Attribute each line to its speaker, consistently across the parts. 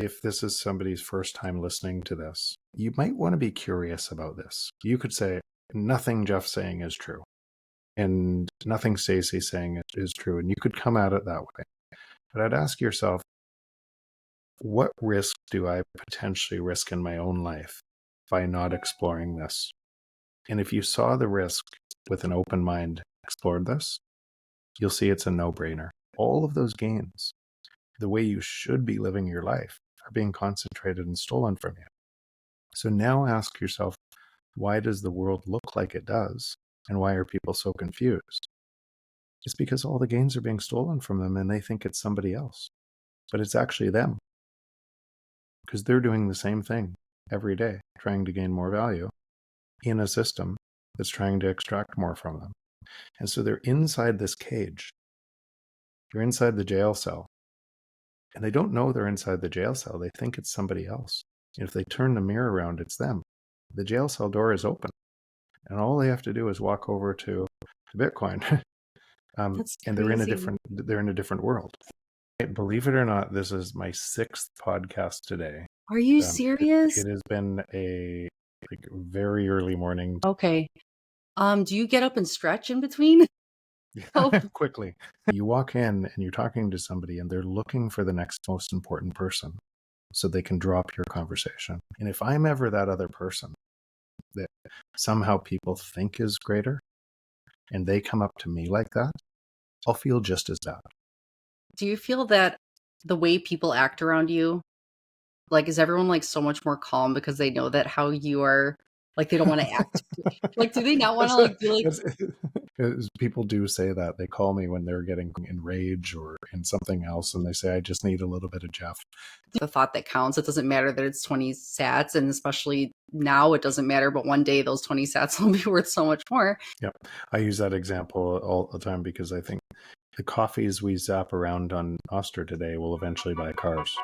Speaker 1: if this is somebody's first time listening to this, you might want to be curious about this. You could say, nothing Jeff's saying is true, and nothing Staci's saying is true, and you could come at it that way. But I'd ask yourself, what risk do I potentially risk in my own life by not exploring this? And if you saw the risk with an open mind, explored this, you'll see it's a no-brainer. All of those gains, the way you should be living your life, are being concentrated and stolen from you. So now ask yourself, why does the world look like it does? And why are people so confused? It's because all the gains are being stolen from them and they think it's somebody else. But it's actually them. Because they're doing the same thing every day, trying to gain more value in a system that's trying to extract more from them. And so they're inside this cage. They're inside the jail cell. And they don't know they're inside the jail cell. They think it's somebody else. And if they turn the mirror around, it's them. The jail cell door is open. And all they have to do is walk over to Bitcoin. And they're in a different world. Believe it or not, this is my 6th podcast today.
Speaker 2: Are you serious?
Speaker 1: It has been a very early morning.
Speaker 2: Okay. Do you get up and stretch in between?
Speaker 1: Quickly. You walk in and you're talking to somebody and they're looking for the next most important person so they can drop your conversation. And if I'm ever that other person that somehow people think is greater and they come up to me like that, I'll feel just as bad.
Speaker 2: Do you feel that the way people act around you, like, is everyone like so much more calm because they know that how you are, like, they don't want to act like, do they not want to like be like?
Speaker 1: People do say that. They call me when they're getting in rage or in something else and they say, I just need a little bit of Jeff.
Speaker 2: The thought that counts. It doesn't matter that it's 20 sats, and especially now it doesn't matter, but one day those 20 sats will be worth so much more.
Speaker 1: Yep. I use that example all the time because I think the coffees we zap around on Nostr today will eventually buy cars.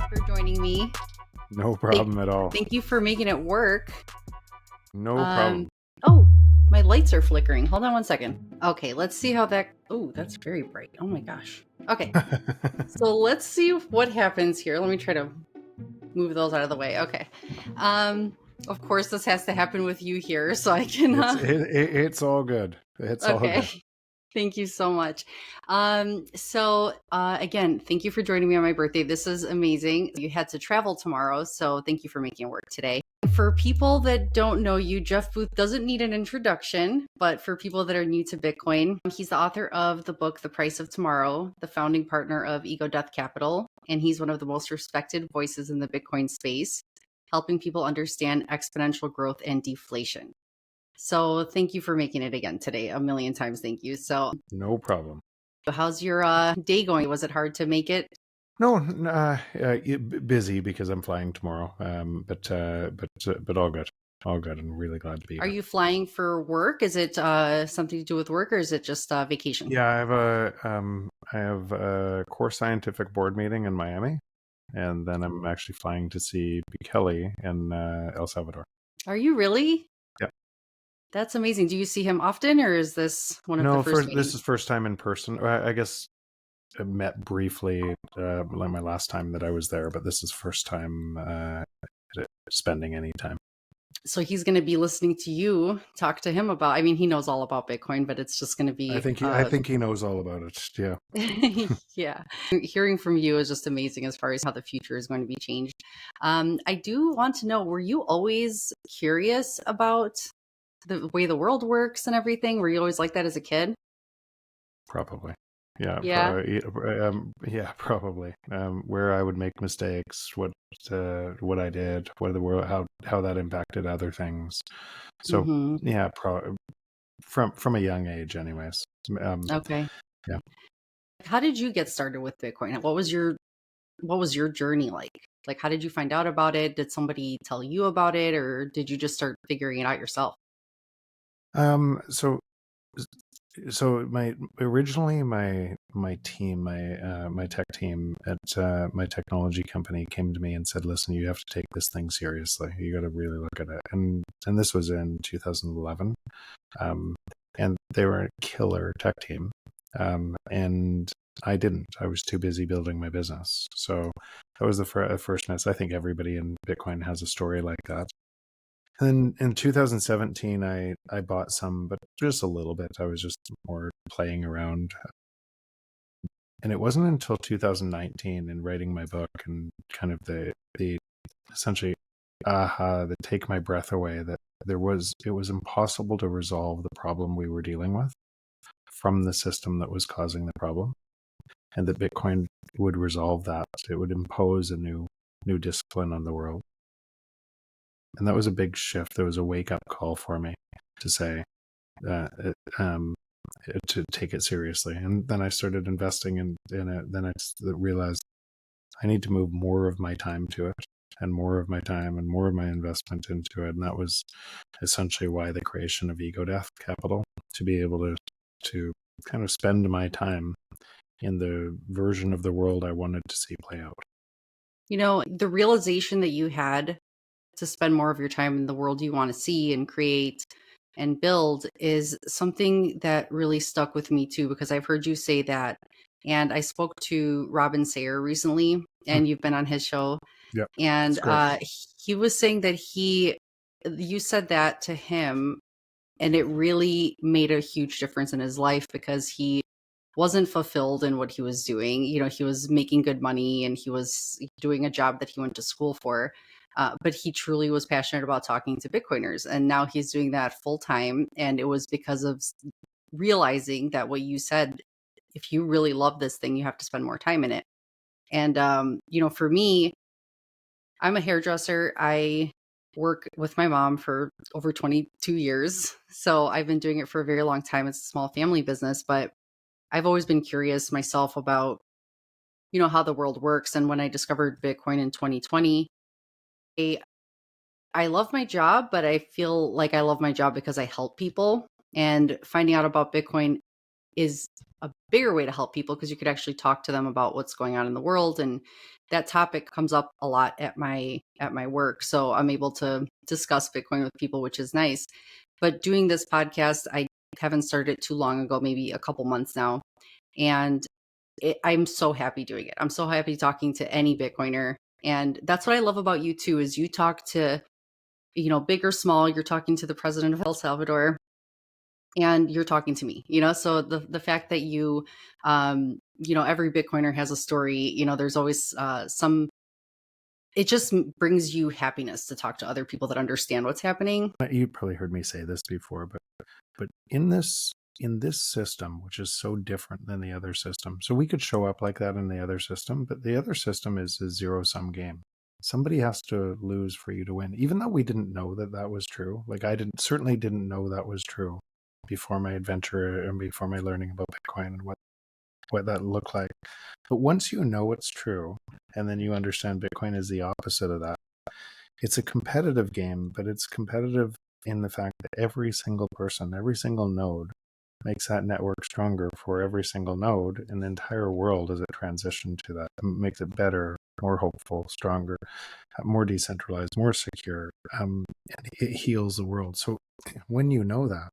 Speaker 2: For joining me.
Speaker 1: No problem at all.
Speaker 2: Thank you for making it work.
Speaker 1: No problem.
Speaker 2: Oh, my lights are flickering. Hold on one second. Okay, let's see how that... Oh, that's very bright. Oh my gosh. Okay. So let's see what happens here. Let me try to move those out of the way. Okay. Of course, this has to happen with you here, so I can...
Speaker 1: It's all good. It's all good.
Speaker 2: Thank you so much. Again, thank you for joining me on my birthday. This is amazing. You had to travel tomorrow, so thank you for making it work today. For people that don't know you, Jeff Booth doesn't need an introduction, but for people that are new to Bitcoin, he's the author of the book, The Price of Tomorrow, the founding partner of Ego Death Capital, and he's one of the most respected voices in the Bitcoin space, helping people understand exponential growth and deflation. So thank you for making it again today. A million times thank you. So no problem. How's your day going? Was it hard to make it?
Speaker 1: No, busy because I'm flying tomorrow. But all good. All good. I'm really glad to be here.
Speaker 2: Are you flying for work? Is it something to do with work, or is it just vacation?
Speaker 1: Yeah, I have a core scientific board meeting in Miami, and then I'm actually flying to see Kelly in El Salvador.
Speaker 2: Are you really?
Speaker 1: Yeah.
Speaker 2: That's amazing. Do you see him often, or is this one of the first meetings?
Speaker 1: This is first time in person. I guess I met briefly like my last time that I was there, but this is first time spending any time.
Speaker 2: So he's going to be listening to you talk to him about, I mean, he knows all about Bitcoin, but it's just going to be...
Speaker 1: I think he knows all about it. Yeah.
Speaker 2: Yeah. Hearing from you is just amazing as far as how the future is going to be changed. I do want to know, were you always curious about the way the world works and everything? Were you always like that as a kid?
Speaker 1: Probably. Yeah.
Speaker 2: Yeah.
Speaker 1: Probably. Where I would make mistakes, what I did, what the world, how that impacted other things. So yeah, from a young age, anyways.
Speaker 2: Okay.
Speaker 1: Yeah.
Speaker 2: How did you get started with Bitcoin? What was your journey like? Like, how did you find out about it? Did somebody tell you about it, or did you just start figuring it out yourself?
Speaker 1: So my team, my tech team at my technology company came to me and said, listen, you have to take this thing seriously. You got to really look at it. And this was in 2011. And they were a killer tech team. And I didn't. I was too busy building my business. So that was the first miss. I think everybody in Bitcoin has a story like that. And in 2017, I bought some, but just a little bit. I was just more playing around. And it wasn't until 2019 in writing my book and kind of the essentially that take my breath away, that it was impossible to resolve the problem we were dealing with from the system that was causing the problem, and that Bitcoin would resolve that. It would impose a new discipline on the world. And that was a big shift. There was a wake up call for me to say, to take it seriously. And then I started investing in it. Then I realized I need to move more of my time to it, and more of my time and more of my investment into it. And that was essentially why the creation of Ego Death Capital, to be able to kind of spend my time in the version of the world I wanted to see play out.
Speaker 2: The realization that you had to spend more of your time in the world you want to see and create and build is something that really stuck with me too, because I've heard you say that. And I spoke to Robin Sayer recently, and you've been on his show.
Speaker 1: Yeah.
Speaker 2: And he was saying that you said that to him, and it really made a huge difference in his life, because he wasn't fulfilled in what he was doing. He was making good money and he was doing a job that he went to school for. But he truly was passionate about talking to Bitcoiners. And now he's doing that full time. And it was because of realizing that what you said, if you really love this thing, you have to spend more time in it. And, for me, I'm a hairdresser. I work with my mom for over 22 years. So I've been doing it for a very long time. It's a small family business, but I've always been curious myself about, how the world works. And when I discovered Bitcoin in 2020, I love my job, but I feel like I love my job because I help people. And finding out about Bitcoin is a bigger way to help people, because you could actually talk to them about what's going on in the world. And that topic comes up a lot at my work. So I'm able to discuss Bitcoin with people, which is nice. But doing this podcast, I haven't started too long ago, maybe a couple months now. And I'm so happy doing it. I'm so happy talking to any Bitcoiner. And that's what I love about you too, is you talk to, big or small. You're talking to the president of El Salvador, and you're talking to me, so the fact that you, every Bitcoiner has a story, there's always it just brings you happiness to talk to other people that understand what's happening.
Speaker 1: You probably heard me say this before, but in this system, which is so different than the other system. So we could show up like that in the other system, but the other system is a zero-sum game. Somebody has to lose for you to win, even though we didn't know that was true. Like I certainly didn't know that was true before my adventure and before my learning about Bitcoin and what that looked like. But once you know it's true, and then you understand Bitcoin is the opposite of that, it's a competitive game, but it's competitive in the fact that every single person, every single node makes that network stronger for every single node in the entire world as it transitions to that. It makes it better, more hopeful, stronger, more decentralized, more secure, and it heals the world. So when you know that,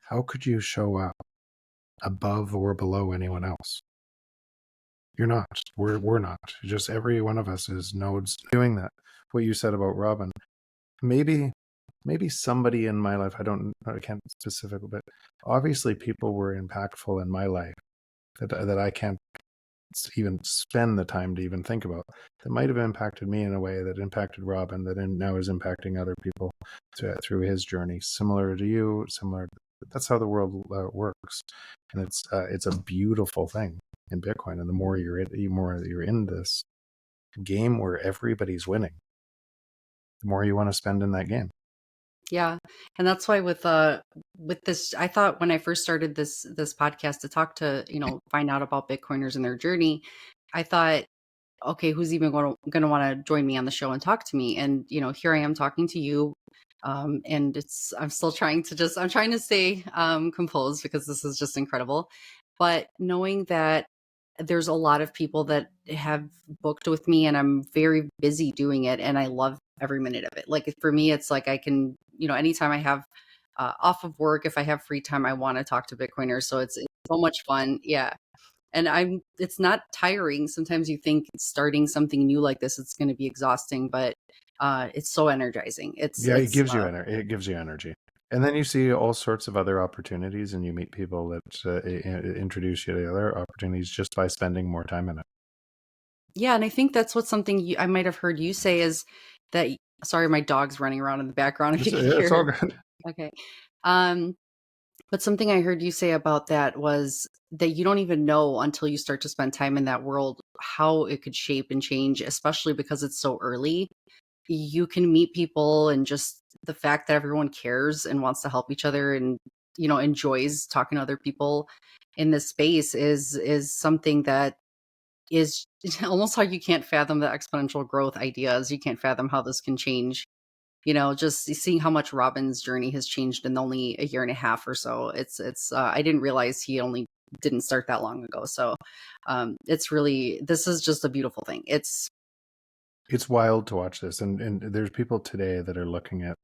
Speaker 1: how could you show up above or below anyone else? You're not. We're not. Just every one of us is nodes doing that. What you said about Robin, maybe somebody in my life, I can't specifically, but obviously people were impactful in my life that I can't even spend the time to even think about, that might have impacted me in a way that impacted Robin, that now is impacting other people through his journey, similar to you, that's how the world works. And it's a beautiful thing in Bitcoin. And the more you're in this game where everybody's winning, the more you want to spend in that game.
Speaker 2: Yeah. And that's why with this, I thought when I first started this podcast to talk to, find out about Bitcoiners and their journey, I thought, okay, who's even going to want to join me on the show and talk to me? And, here I am talking to you. And I'm still trying to stay composed, because this is just incredible. But knowing that there's a lot of people that have booked with me, and I'm very busy doing it, and I love every minute of it. Like for me, it's like I can, anytime I have off of work, if I have free time, I want to talk to Bitcoiners. So it's so much fun. Yeah. And it's not tiring. Sometimes you think starting something new like this, it's going to be exhausting, but it's so energizing.
Speaker 1: It gives you energy. It gives you energy. And then you see all sorts of other opportunities, and you meet people that introduce you to other opportunities just by spending more time in it.
Speaker 2: Yeah, and I think that's what something I might have heard you say is that. Sorry, my dog's running around in the background. If you can hear
Speaker 1: It's all good.
Speaker 2: Okay. But something I heard you say about that was that you don't even know until you start to spend time in that world how it could shape and change, especially because it's so early. You can meet people, and just the fact that everyone cares and wants to help each other and enjoys talking to other people in this space is something that is almost how you can't fathom the exponential growth ideas. You can't fathom how this can change. Just seeing how much Robin's journey has changed in only a year and a half or so. It's I didn't realize he only didn't start that long ago. So this is just a beautiful thing. It's
Speaker 1: wild to watch this, and there's people today that are looking at,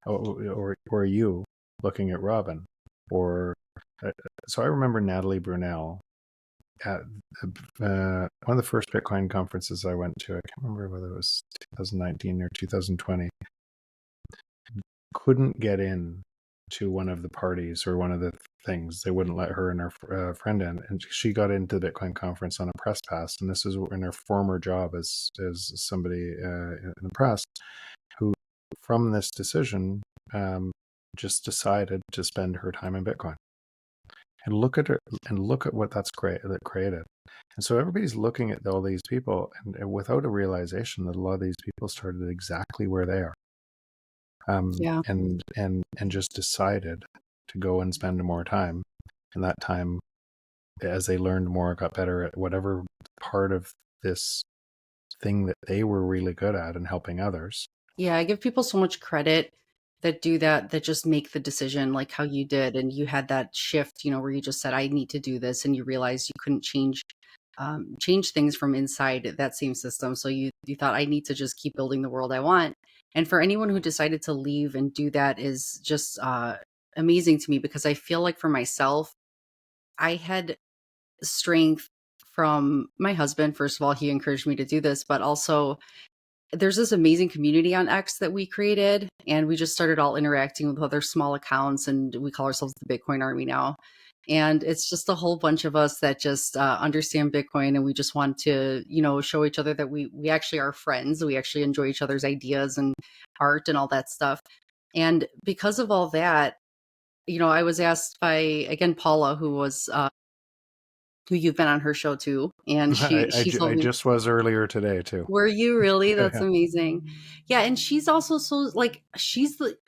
Speaker 1: or you looking at Robin, or so I remember Natalie Brunel at one of the first Bitcoin conferences I went to. I can't remember whether it was 2019 or 2020. Couldn't get in to one of the parties or one of the things. They wouldn't let her and her friend in, and she got into the Bitcoin conference on a press pass. And this is in her former job as somebody in the press, who from this decision just decided to spend her time in Bitcoin. And look at her, and look at what that created. And so everybody's looking at all these people, and without a realization that a lot of these people started exactly where they are.
Speaker 2: Yeah.
Speaker 1: And just decided to go and spend more time. And that time, as they learned more, got better at whatever part of this thing that they were really good at and helping others.
Speaker 2: Yeah, I give people so much credit that do that just make the decision like how you did, and you had that shift, where you just said, I need to do this, and you realized you couldn't change things from inside that same system. So you thought, I need to just keep building the world I want. And for anyone who decided to leave and do that is just amazing to me, because I feel like for myself, I had strength from my husband. First of all, he encouraged me to do this, but also there's this amazing community on X that we created, and we just started all interacting with other small accounts, and we call ourselves the Bitcoin Army now. And it's just a whole bunch of us that just understand Bitcoin, and we just want to, show each other that we actually are friends. We actually enjoy each other's ideas and art and all that stuff. And because of all that, I was asked by, again, Paula, who you've been on her show too, and
Speaker 1: I
Speaker 2: told me,
Speaker 1: just was earlier today too.
Speaker 2: were you really? That's amazing. Yeah, and she's also so like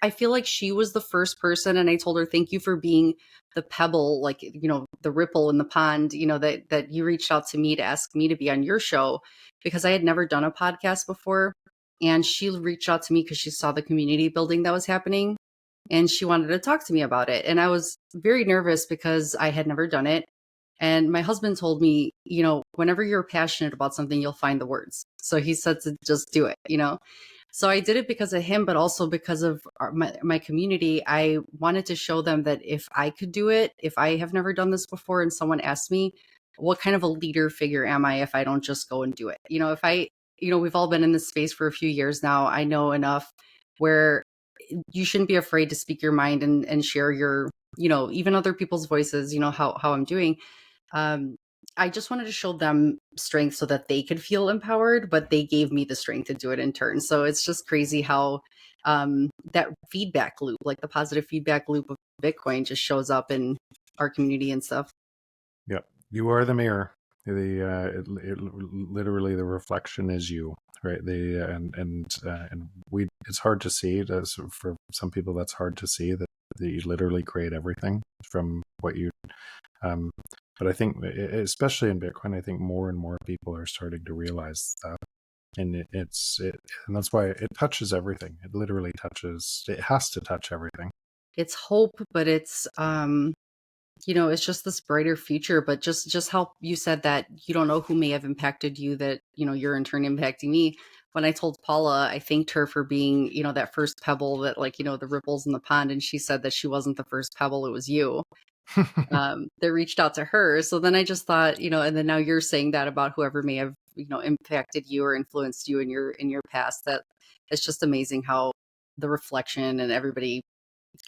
Speaker 2: I feel like she was the first person, and I told her, thank you for being the pebble, like the ripple in the pond, that you reached out to me to ask me to be on your show, because I had never done a podcast before, and she reached out to me because she saw the community building that was happening, and she wanted to talk to me about it. And I was very nervous because I had never done it. And my husband told me, whenever you're passionate about something, you'll find the words. So he said to just do it, So I did it because of him, but also because of my community. I wanted to show them that if I could do it, if I have never done this before and someone asked me, what kind of a leader figure am I if I don't just go and do it? We've all been in this space for a few years now. I know enough where you shouldn't be afraid to speak your mind and share your, even other people's voices, how I'm doing. I just wanted to show them strength so that they could feel empowered, but they gave me the strength to do it in turn. So it's just crazy how that feedback loop, like the positive feedback loop of Bitcoin, just shows up in our community and stuff.
Speaker 1: Yep. You are the mirror. Literally the reflection is you, right? It's hard to see. For some people, that's hard to see that you literally create everything from what you. But I think, especially in Bitcoin, I think more and more people are starting to realize that, and and that's why it touches everything. It literally touches. It has to touch everything.
Speaker 2: It's hope, but it's it's just this brighter future. But just how you said that you don't know who may have impacted you, that you're in turn impacting me. when I told Paula, I thanked her for being, that first pebble that, like, the ripples in the pond. And she said that she wasn't the first pebble, it was you that reached out to her. So then I just thought, and then now you're saying that about whoever may have, impacted you or influenced you in your past. That it's just amazing how the reflection and everybody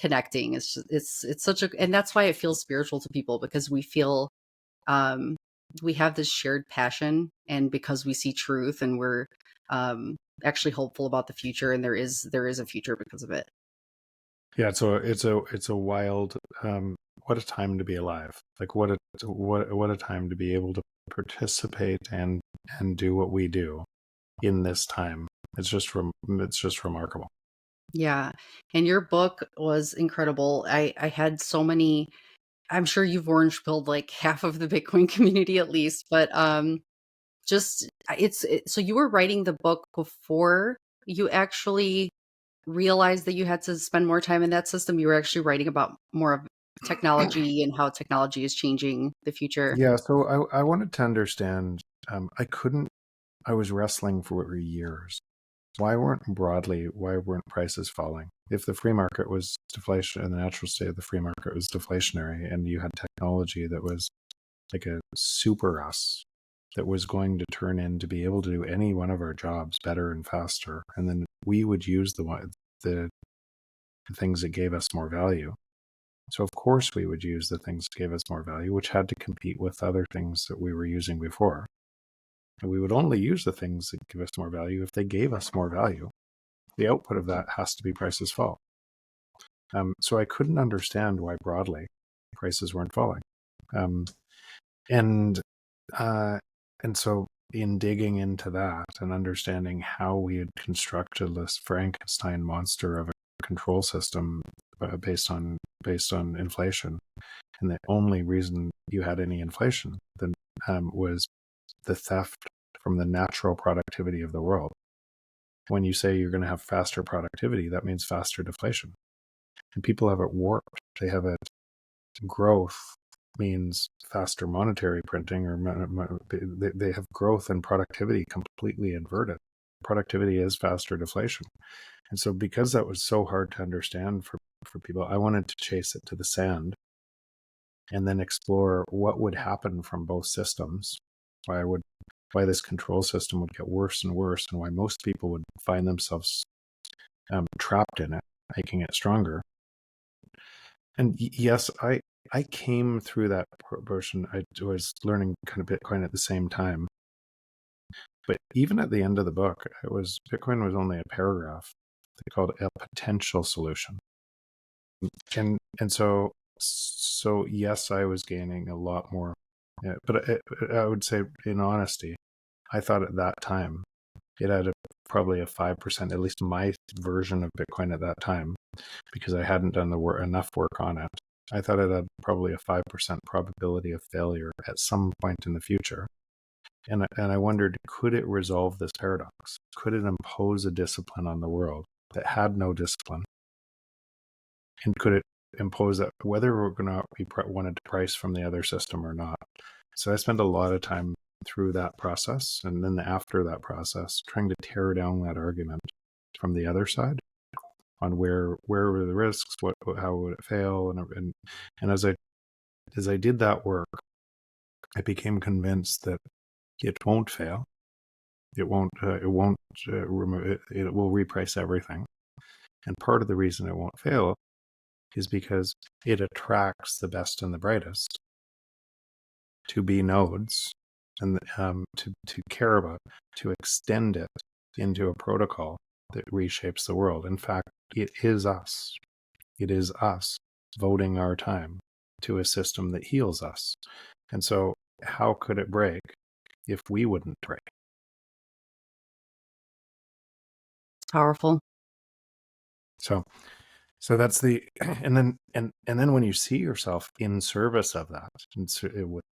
Speaker 2: connecting is just, it's such a, and that's why it feels spiritual to people, because we feel we have this shared passion, and because we see truth, and we're actually hopeful about the future, and there is a future because of it.
Speaker 1: Yeah, so it's a wild what a time to be alive. Like what a time to be able to participate and do what we do in this time. It's just remarkable.
Speaker 2: Yeah. And your book was incredible. I had so many, I'm sure you've orange pilled like half of the Bitcoin community at least, but just so you were writing the book before you actually realized that you had to spend more time in that system. You were actually writing about more of technology and how technology is changing the future.
Speaker 1: Yeah, so I wanted to understand. I was wrestling for years. Why weren't prices falling? If the free market was deflation, and the natural state of the free market was deflationary, and you had technology that was like a super us that was going to turn in to be able to do any one of our jobs better and faster, and then we would use the things that gave us more value. So of course we would use the things that gave us more value, which had to compete with other things that we were using before. And we would only use the things that give us more value if they gave us more value. The output of that has to be prices fall. So I couldn't understand why broadly prices weren't falling. And so in digging into that and understanding how we had constructed this Frankenstein monster of a control system based on inflation, and the only reason you had any inflation then was the theft from the natural productivity of the world. When you say you're going to have faster productivity, that means faster deflation. And people have it warped. They have it growth means faster monetary printing, or they have growth and productivity completely inverted. Productivity is faster deflation. And so because that was so hard to understand for people, I wanted to chase it to the sand and then explore what would happen from both systems, why this control system would get worse and worse, and why most people would find themselves trapped in it, making it stronger. And yes, I came through that portion. I was learning kind of Bitcoin at the same time. But even at the end of the book, Bitcoin was only a paragraph. They called it a potential solution. And so yes, I was gaining a lot more. Yeah, but I would say, in honesty, I thought at that time it had probably a 5%, at least my version of Bitcoin at that time, because I hadn't done enough work on it. I thought it had probably a 5% probability of failure at some point in the future. And I wondered, could it resolve this paradox? Could it impose a discipline on the world that had no discipline? And could it impose that, whether we're going to be wanted to price from the other system or not? So I spent a lot of time through that process, and then after that process, trying to tear down that argument from the other side on where were the risks, how would it fail, and as I did that work, I became convinced that it won't fail. It will reprice everything. And part of the reason it won't fail is because it attracts the best and the brightest to be nodes, and to care about, to extend it into a protocol that reshapes the world. In fact, it is us. It is us voting our time to a system that heals us. And so how could it break if we wouldn't break?
Speaker 2: Powerful.
Speaker 1: So that's and then when you see yourself in service of that, and so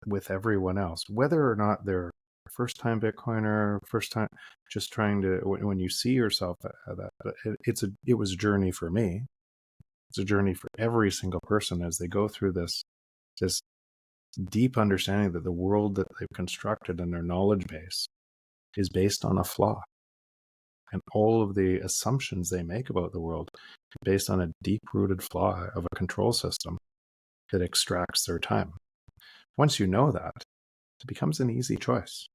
Speaker 1: with everyone else, whether or not they're first time Bitcoiner, first time, just trying to, when you see yourself it was a journey for me. It's a journey for every single person as they go through this deep understanding that the world that they've constructed in their knowledge base is based on a flaw. And all of the assumptions they make about the world based on a deep-rooted flaw of a control system that extracts their time. Once you know that, it becomes an easy choice.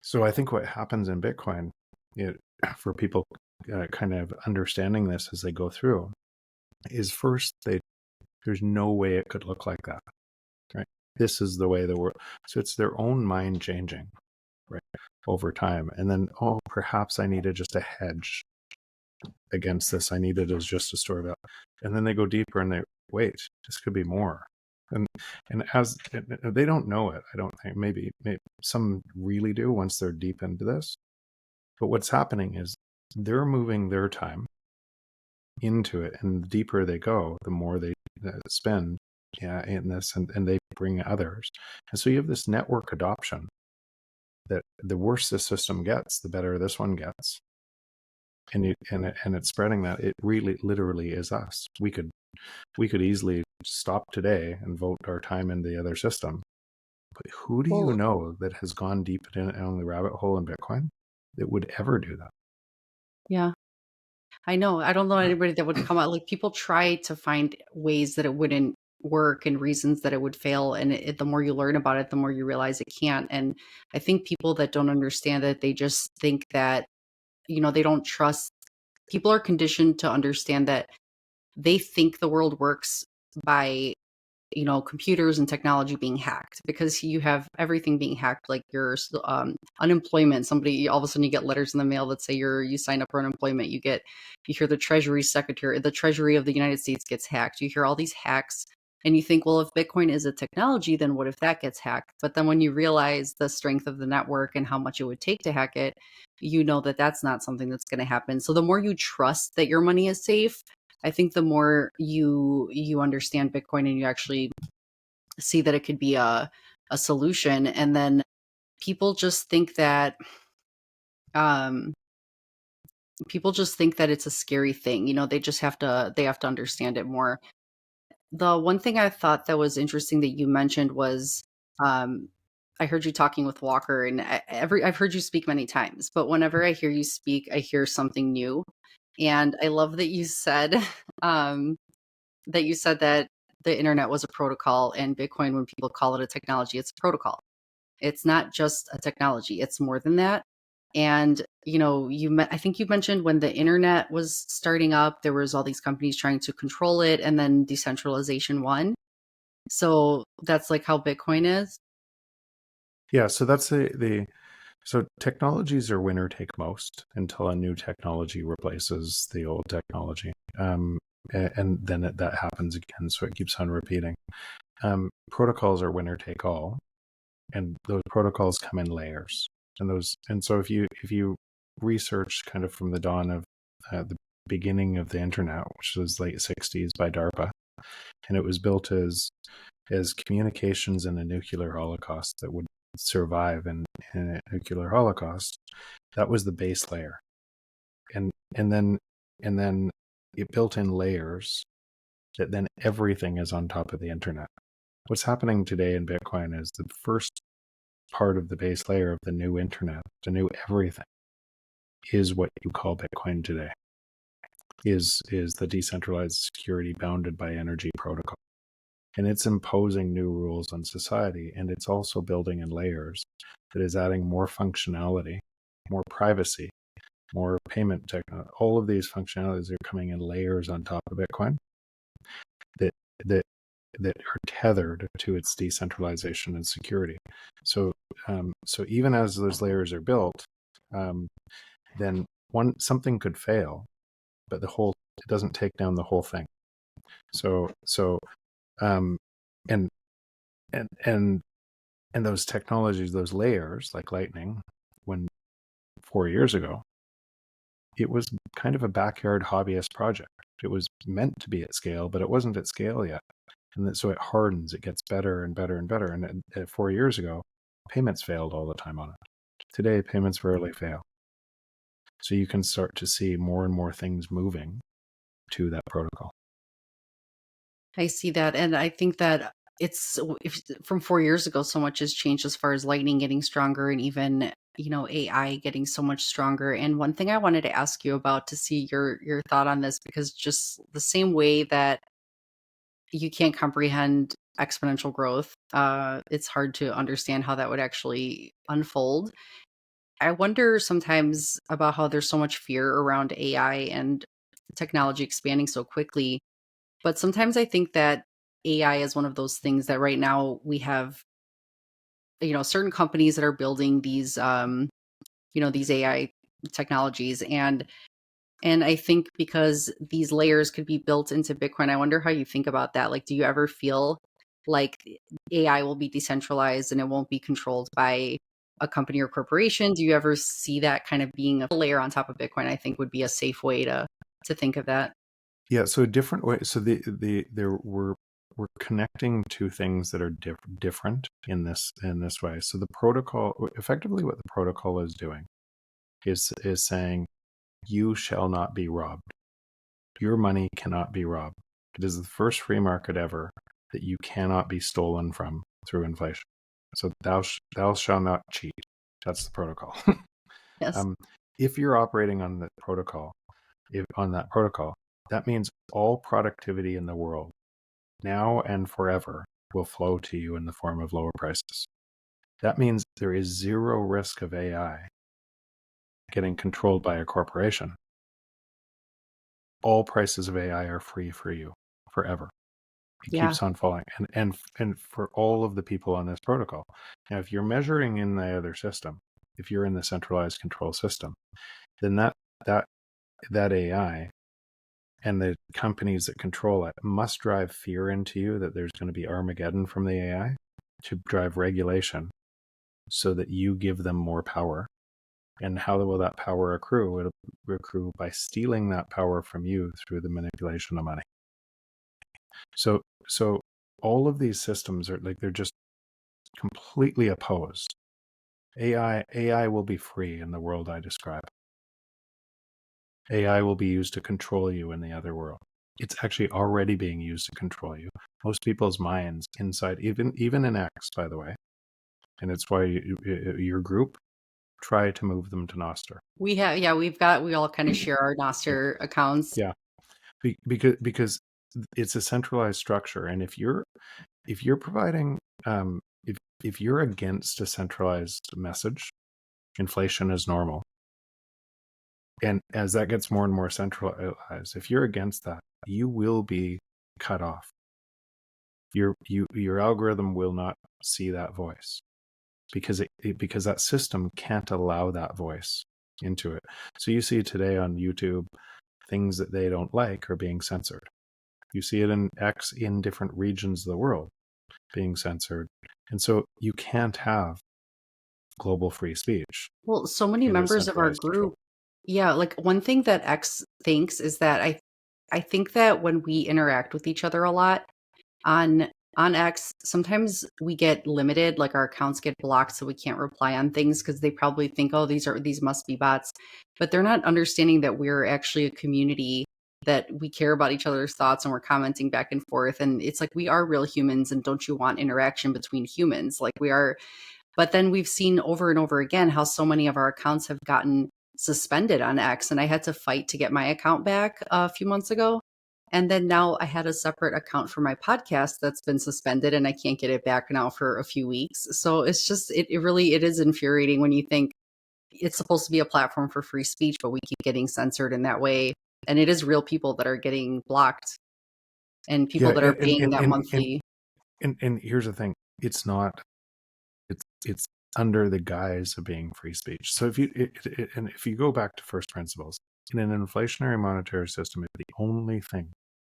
Speaker 1: So I think what happens in Bitcoin, for people kind of understanding this as they go through, is first there's no way it could look like that, right? This is the way the world. So it's their own mind changing, right, over time, and then perhaps I needed just a hedge against this. I need it as just a story about, and then they go deeper and they wait. This could be more. And as they don't know it, I don't think. Maybe some really do once they're deep into this. But what's happening is they're moving their time into it, and the deeper they go, the more they spend in this, and they bring others. And so you have this network adoption that the worse the system gets, the better this one gets. And it's spreading that. It really literally is us. We could easily stop today and vote our time in the other system. But who do you know that has gone deep down the rabbit hole in Bitcoin that would ever do that?
Speaker 2: Yeah, I know. I don't know anybody that would come out. Like, people try to find ways that it wouldn't work and reasons that it would fail. And the more you learn about it, the more you realize it can't. And I think people that don't understand it, they just think that, they don't trust. People are conditioned to understand that they think the world works by, computers and technology being hacked, because you have everything being hacked, like your unemployment. Somebody, all of a sudden you get letters in the mail that say you signed up for unemployment. You hear the Treasury of the United States gets hacked. You hear all these hacks and you think, well, if Bitcoin is a technology, then what if that gets hacked? But then when you realize the strength of the network and how much it would take to hack it, you know that that's not something that's going to happen. So the more you trust that your money is safe, I think the more you understand Bitcoin and you actually see that it could be a solution. And then people just think that it's a scary thing. They just have to understand it more. The one thing I thought that was interesting that you mentioned was, I heard you talking with Walker, and I've heard you speak many times, but whenever I hear you speak, I hear something new. And I love that you said that the internet was a protocol, and Bitcoin, when people call it a technology, it's a protocol. It's not just a technology; it's more than that. And I think you mentioned when the internet was starting up, there was all these companies trying to control it, and then decentralization won. So that's like how Bitcoin is.
Speaker 1: Yeah. So that's so technologies are winner take most until a new technology replaces the old technology. And then that happens again. So it keeps on repeating. Protocols are winner take all, and those protocols come in layers. And so if you research kind of from the dawn of the beginning of the internet, which was late 60s by DARPA, and it was built as communications in a nuclear holocaust that would survive in a nuclear holocaust. That was the base layer, and then it built in layers that then everything is on top of the internet. What's happening today in Bitcoin is the first part of the base layer of the new internet, the new everything, is what you call Bitcoin today, is the decentralized security bounded by energy protocol. And it's imposing new rules on society, and it's also building in layers that is adding more functionality, more privacy, more payment technology. All of these functionalities are coming in layers on top of Bitcoin that are tethered to its decentralization and security. So even as those layers are built, then something could fail, but it doesn't take down the whole thing. And those technologies, those layers, like Lightning, when 4 years ago, it was kind of a backyard hobbyist project. It was meant to be at scale, but it wasn't at scale yet. And so it hardens, it gets better and better and better. And 4 years ago, payments failed all the time on it. Today, payments rarely fail. So you can start to see more and more things moving to that protocol.
Speaker 2: I see that. And I think that from 4 years ago, so much has changed as far as Lightning getting stronger, and even AI getting so much stronger. And one thing I wanted to ask you about to see your thought on this, because just the same way that you can't comprehend exponential growth, it's hard to understand how that would actually unfold. I wonder sometimes about how there's so much fear around AI and technology expanding so quickly. But sometimes I think that AI is one of those things that right now we have, certain companies that are building these AI technologies. And I think because these layers could be built into Bitcoin, I wonder how you think about that. Like, do you ever feel like AI will be decentralized and it won't be controlled by a company or corporation? Do you ever see that kind of being a layer on top of Bitcoin? I think would be a safe way to think of that.
Speaker 1: Yeah, so a different way. So we're connecting two things that are different in this way. So the protocol, effectively, what the protocol is doing is saying, you shall not be robbed. Your money cannot be robbed. It is the first free market ever that you cannot be stolen from through inflation. So thou shalt not cheat. That's the protocol.
Speaker 2: Yes.
Speaker 1: If you're operating on the protocol, that means all productivity in the world, now and forever, will flow to you in the form of lower prices. That means there is zero risk of AI getting controlled by a corporation. All prices of AI are free for you forever. It
Speaker 2: Yeah.
Speaker 1: keeps on falling, and for all of the people on this protocol. Now, if you're measuring in the other system, if you're in the centralized control system, then that AI and the companies that control it must drive fear into you that there's going to be Armageddon from the AI to drive regulation so that you give them more power. And how will that power accrue? It'll accrue by stealing that power from you through the manipulation of money. So all of these systems are like, they're just completely opposed. AI will be free in the world I describe. AI will be used to control you in the other world. It's actually already being used to control you. Most people's minds inside, even in X, by the way, and it's why your group, try to move them to Nostr.
Speaker 2: We all kind of share our Nostr accounts.
Speaker 1: Yeah, because it's a centralized structure, and if you're providing if you're against a centralized message, inflation is normal. And as that gets more and more centralized, if you're against that, you will be cut off. Your algorithm will not see that voice because because that system can't allow that voice into it. So you see today on YouTube, things that they don't like are being censored. You see it in X in different regions of the world being censored. And so you can't have global free speech.
Speaker 2: Well, so many members of our group, yeah, like one thing that X thinks is that I think that when we interact with each other a lot on X, sometimes we get limited, like our accounts get blocked so we can't reply on things because they probably think, oh, these must be bots. But they're not understanding that we're actually a community, that we care about each other's thoughts and we're commenting back and forth. And it's like we are real humans, and don't you want interaction between humans? Like we are. But then we've seen over and over again how so many of our accounts have gotten suspended on X, and I had to fight to get my account back a few months ago. And then now I had a separate account for my podcast that's been suspended, and I can't get it back now for a few weeks. So it's just, it really, it is infuriating when you think it's supposed to be a platform for free speech, but we keep getting censored in that way. And it is real people that are getting blocked, and people that are paying that monthly.
Speaker 1: And here's the thing, it's not, it's under the guise of being free speech. So if you go back to first principles, in an inflationary monetary system, if the only thing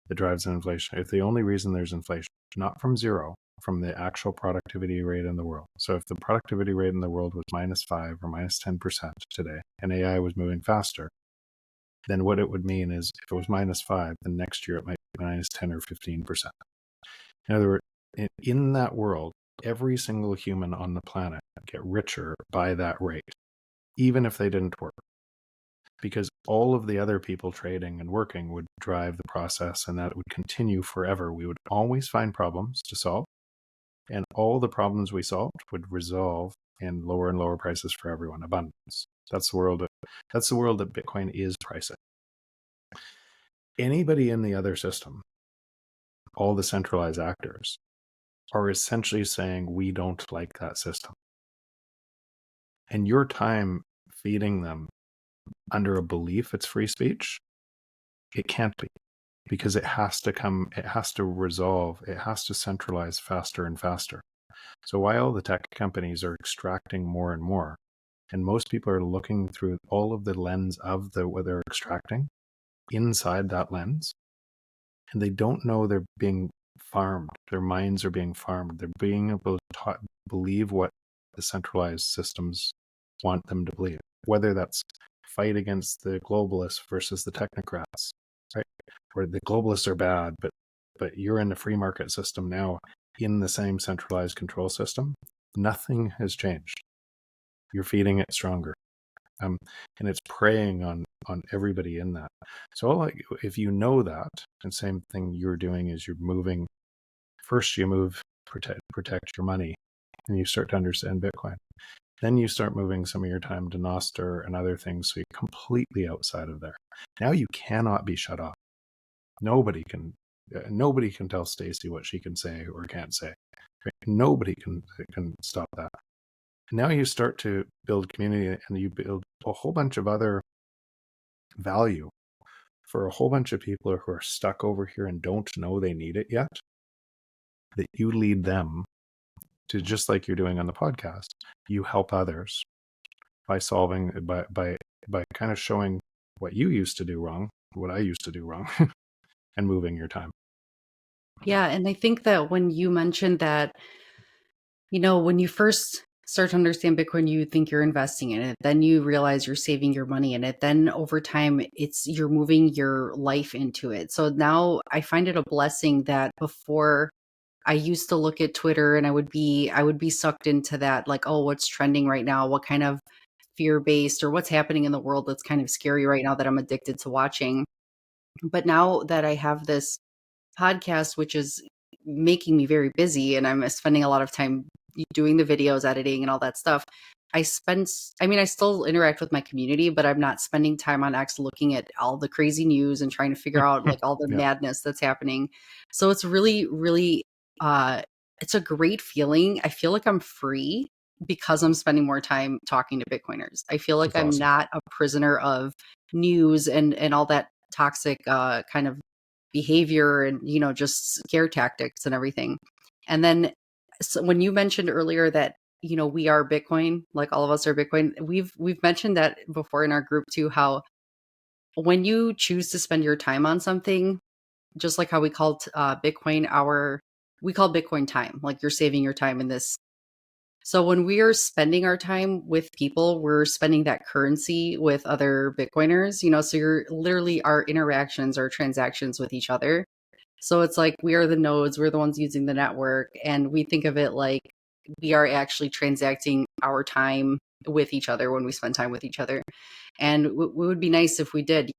Speaker 1: that drives inflation, if the only reason there's inflation, not from zero, from the actual productivity rate in the world. So if the productivity rate in the world was -5 or -10% today, and AI was moving faster, then what it would mean is if it was -5, then next year it might be -10 or 15%. In other words, in that world, every single human on the planet get richer by that rate, even if they didn't work. Because all of the other people trading and working would drive the process, and that would continue forever. We would always find problems to solve, and all the problems we solved would resolve and lower prices for everyone. Abundance. That's the world. That's the world that Bitcoin is pricing. Anybody in the other system, all the centralized actors, are essentially saying we don't like that system. And your time feeding them under a belief it's free speech, it can't be, because it has to resolve, it has to centralize faster and faster. So while the tech companies are extracting more and more, and most people are looking through all of the lens of what they're extracting inside that lens, and they don't know they're being farmed. Their minds are being farmed. They're being able to believe what the centralized systems want them to believe, whether that's fight against the globalists versus the technocrats, right? Where the globalists are bad, but you're in the free market system now in the same centralized control system. Nothing has changed. You're feeding it stronger. And it's preying on everybody in that. So if you know that, and same thing you're doing is you're moving, first you move, protect your money, and you start to understand Bitcoin. Then you start moving some of your time to Nostr and other things, so you're completely outside of there. Now you cannot be shut off. Nobody can tell Staci what she can say or can't say. Right? Nobody can stop that. Now you start to build community, and you build a whole bunch of other value for a whole bunch of people who are stuck over here and don't know they need it yet, that you lead them to, just like you're doing on the podcast, you help others by solving, by kind of showing what you used to do wrong, what I used to do wrong, and moving your time.
Speaker 2: Yeah. And I think that when you mentioned that, when you first start to understand Bitcoin, you think you're investing in it. Then you realize you're saving your money in it. Then over time, you're moving your life into it. So now I find it a blessing that before I used to look at Twitter and I would be sucked into that, like, oh, what's trending right now? What kind of fear-based or what's happening in the world that's kind of scary right now that I'm addicted to watching. But now that I have this podcast, which is making me very busy and I'm spending a lot of time doing the videos, editing and all that stuff, I still interact with my community, but I'm not spending time on X looking at all the crazy news and trying to figure out like all the
Speaker 1: Yeah.
Speaker 2: madness that's happening. So it's really, really, it's a great feeling. I feel like I'm free because I'm spending more time talking to Bitcoiners. I feel like
Speaker 1: That's
Speaker 2: I'm
Speaker 1: awesome.
Speaker 2: not a prisoner of news and all that toxic kind of behavior and just scare tactics and everything. And then when you mentioned earlier that we are Bitcoin, like all of us are Bitcoin, we've mentioned that before in our group too, how when you choose to spend your time on something, just like how we called Bitcoin we call Bitcoin time, like you're saving your time in this. So when we are spending our time with people, we're spending that currency with other Bitcoiners, so you're literally our interactions or transactions with each other. So it's like we are the nodes, we're the ones using the network, and we think of it like we are actually transacting our time with each other when we spend time with each other. And it would be nice if we did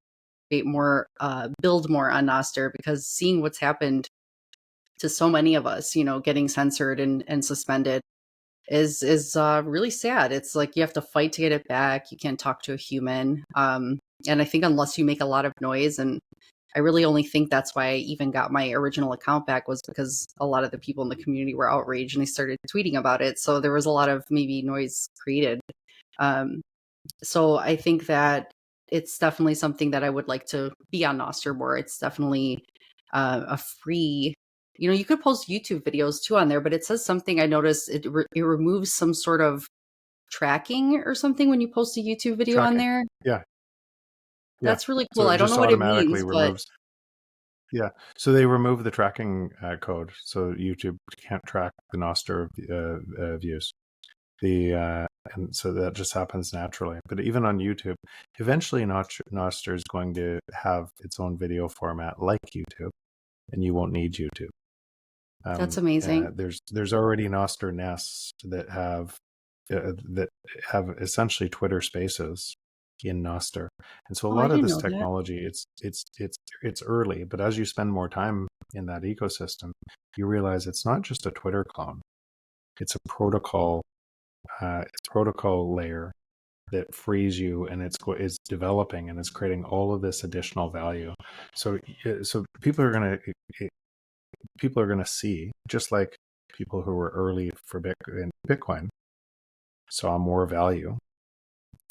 Speaker 2: create more, build more on Nostr, because seeing what's happened to so many of us, getting censored and suspended is really sad. It's like you have to fight to get it back. You can't talk to a human. And I think unless you make a lot of noise, and I really only think that's why I even got my original account back, was because a lot of the people in the community were outraged and they started tweeting about it. So there was a lot of maybe noise created. So I think that it's definitely something that I would like to be on Nostr more. It's definitely a free, you could post YouTube videos too on there, but it says something, I noticed it removes some sort of tracking or something when you post a YouTube video on there.
Speaker 1: Yeah.
Speaker 2: That's really cool.
Speaker 1: So
Speaker 2: I
Speaker 1: it
Speaker 2: don't know
Speaker 1: just
Speaker 2: what it
Speaker 1: automatically
Speaker 2: means, but
Speaker 1: removes. Yeah. So they remove the tracking code, so YouTube can't track the Nostr views. And so that just happens naturally. But even on YouTube, eventually Nostr is going to have its own video format like YouTube, and you won't need YouTube.
Speaker 2: that's amazing.
Speaker 1: There's already Nostr nests that have essentially Twitter Spaces in Nostr, and so a
Speaker 2: Oh, I
Speaker 1: lot of
Speaker 2: didn't
Speaker 1: this
Speaker 2: know that.
Speaker 1: technology, it's early, but as you spend more time in that ecosystem, you realize it's not just a Twitter clone; it's a protocol protocol layer that frees you, and it's developing and it's creating all of this additional value. So people are gonna see, just like people who were early for Bitcoin saw more value,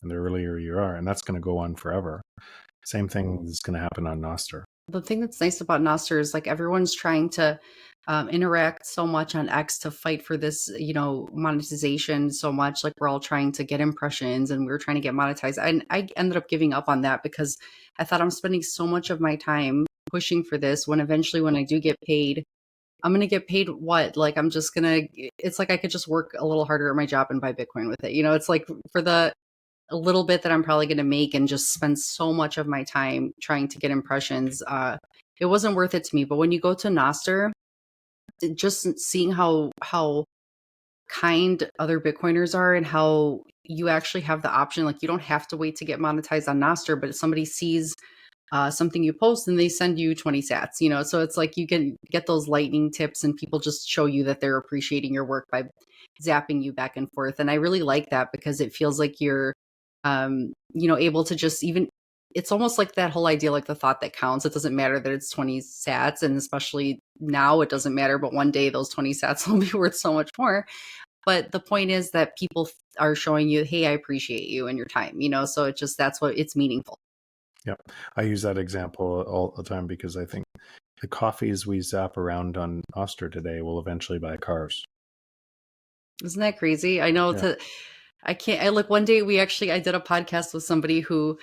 Speaker 1: and the earlier you are, and that's going to go on forever. Same thing is going to happen on Nostr.
Speaker 2: The thing that's nice about Nostr is like everyone's trying to interact so much on X to fight for this, monetization so much. Like we're all trying to get impressions and we're trying to get monetized. And I ended up giving up on that because I thought I'm spending so much of my time pushing for this when eventually when I do get paid, I'm going to get paid what? Like I'm just going to, it's like I could just work a little harder at my job and buy Bitcoin with it. It's like for the a little bit that I'm probably going to make and just spend so much of my time trying to get impressions. It wasn't worth it to me. But when you go to Nostr, just seeing how kind other Bitcoiners are and how you actually have the option, like you don't have to wait to get monetized on Nostr, but if somebody sees something you post and they send you 20 sats, so it's like you can get those lightning tips and people just show you that they're appreciating your work by zapping you back and forth. And I really like that because it feels like you're able to just even, it's almost like that whole idea, like the thought that counts. It doesn't matter that it's 20 sats. And especially now it doesn't matter, but one day those 20 sats will be worth so much more. But the point is that people are showing you, hey, I appreciate you and your time, so it just, that's what it's meaningful.
Speaker 1: Yep. I use that example all the time because I think the coffees we zap around on Nostr today will eventually buy cars.
Speaker 2: Isn't that crazy? I know
Speaker 1: Yeah.
Speaker 2: I look, one day I did a podcast with somebody who